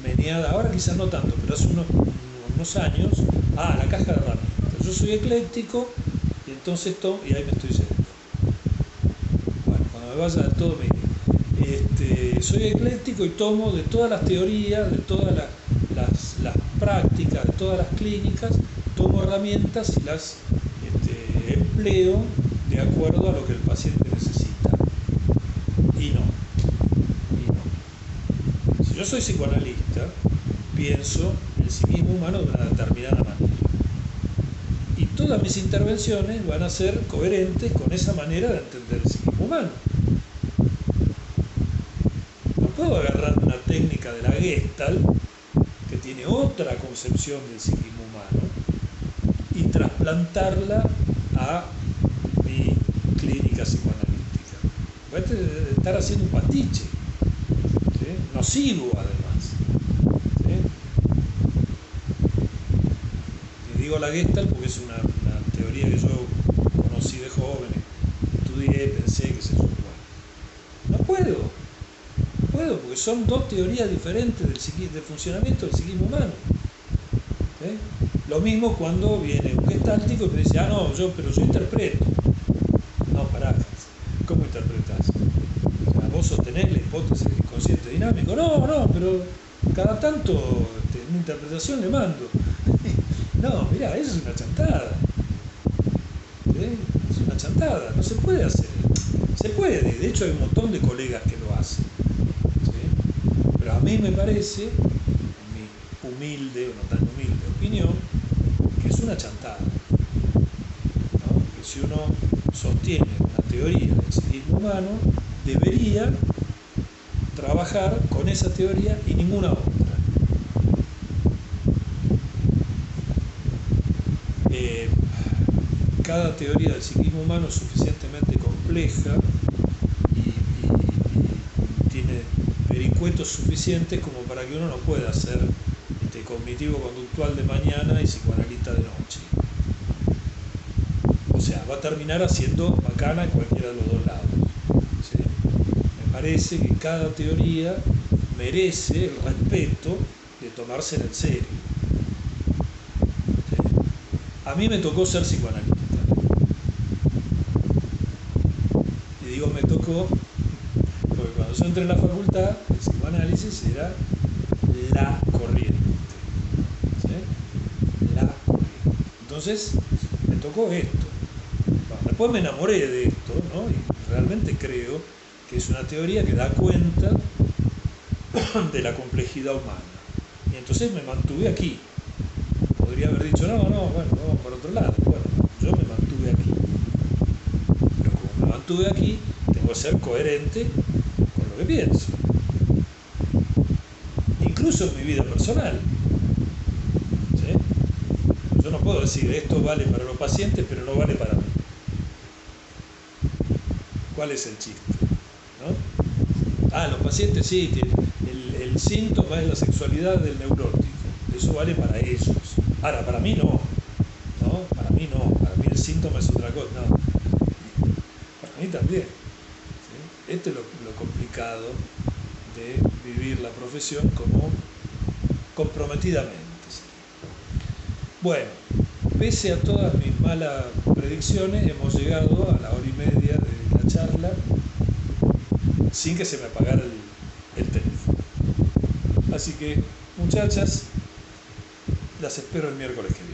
meneada, ahora quizás no tanto, pero hace unos años, la caja de herramientas. Yo soy ecléctico y entonces y ahí me estoy yendo. Bueno, cuando me vaya del todo me iré. Soy ecléctico y tomo de todas las teorías, de todas las prácticas, de todas las clínicas, tomo herramientas y las empleo de acuerdo a lo que el paciente necesita. Y no. Si yo soy psicoanalista, pienso el psiquismo humano de una determinada manera. Y todas mis intervenciones van a ser coherentes con esa manera de entender el psiquismo humano. No puedo agarrar una técnica de la Gestalt, que tiene otra concepción del psiquismo humano, y trasplantarla a mi clínica psicoanalítica. Voy a estar haciendo un pastiche, ¿sí?, nocivo además. Digo la Gestalt porque es una teoría que yo conocí de joven, estudié, pensé, qué sé yo. No puedo, porque son 2 teorías diferentes del funcionamiento del psiquismo humano. ¿Sí? Lo mismo cuando viene un gestáltico y me dice, pero yo interpreto. No, pará, ¿cómo interpretás? O sea, vos sostenés la hipótesis del inconsciente dinámico. No, pero cada tanto una interpretación le mando. No, mirá, eso es una chantada. Es una chantada, no se puede hacer. Se puede, de hecho hay un montón de colegas que lo hacen, ¿sí? Pero a mí me parece, en mi humilde o no tan humilde opinión, que es una chantada, ¿no? Que si uno sostiene una teoría del psiquismo humano, debería trabajar con esa teoría y ninguna otra. Cada teoría del psiquismo humano es suficientemente compleja y tiene vericuetos suficientes como para que uno no pueda ser cognitivo-conductual de mañana y psicoanalista de noche. O sea, va a terminar haciendo bacana en cualquiera de los dos lados, ¿sí? Me parece que cada teoría merece el respeto de tomarse en serio. ¿Sí? A mí me tocó ser psicoanalista. Y digo me tocó porque cuando yo entré en la facultad, el psicoanálisis era la corriente. ¿Sí? La corriente. Entonces, me tocó esto. Bueno, después me enamoré de esto, ¿no? Y realmente creo que es una teoría que da cuenta de la complejidad humana. Y entonces me mantuve aquí. Podría haber dicho, no, bueno, vamos por otro lado. Bueno, yo me mantuve aquí. Pero como me mantuve aquí, tengo que ser coherente con lo que pienso. Incluso en mi vida personal. ¿Sí? Yo no puedo decir, esto vale para los pacientes, pero no vale para mí. ¿Cuál es el chiste? ¿No? Los pacientes sí, el síntoma es la sexualidad del neurótico. Eso vale para ellos. Ahora, para mí no. ¿No? Para mí no. Para mí el síntoma es otra cosa. No. Para mí también. ¿Sí? Esto es lo complicado de vivir la profesión como comprometidamente. ¿Sí? Bueno, pese a todas mis malas predicciones, hemos llegado a la hora y media de la charla sin que se me apagara el teléfono. Así que, muchachas, las espero el miércoles que viene.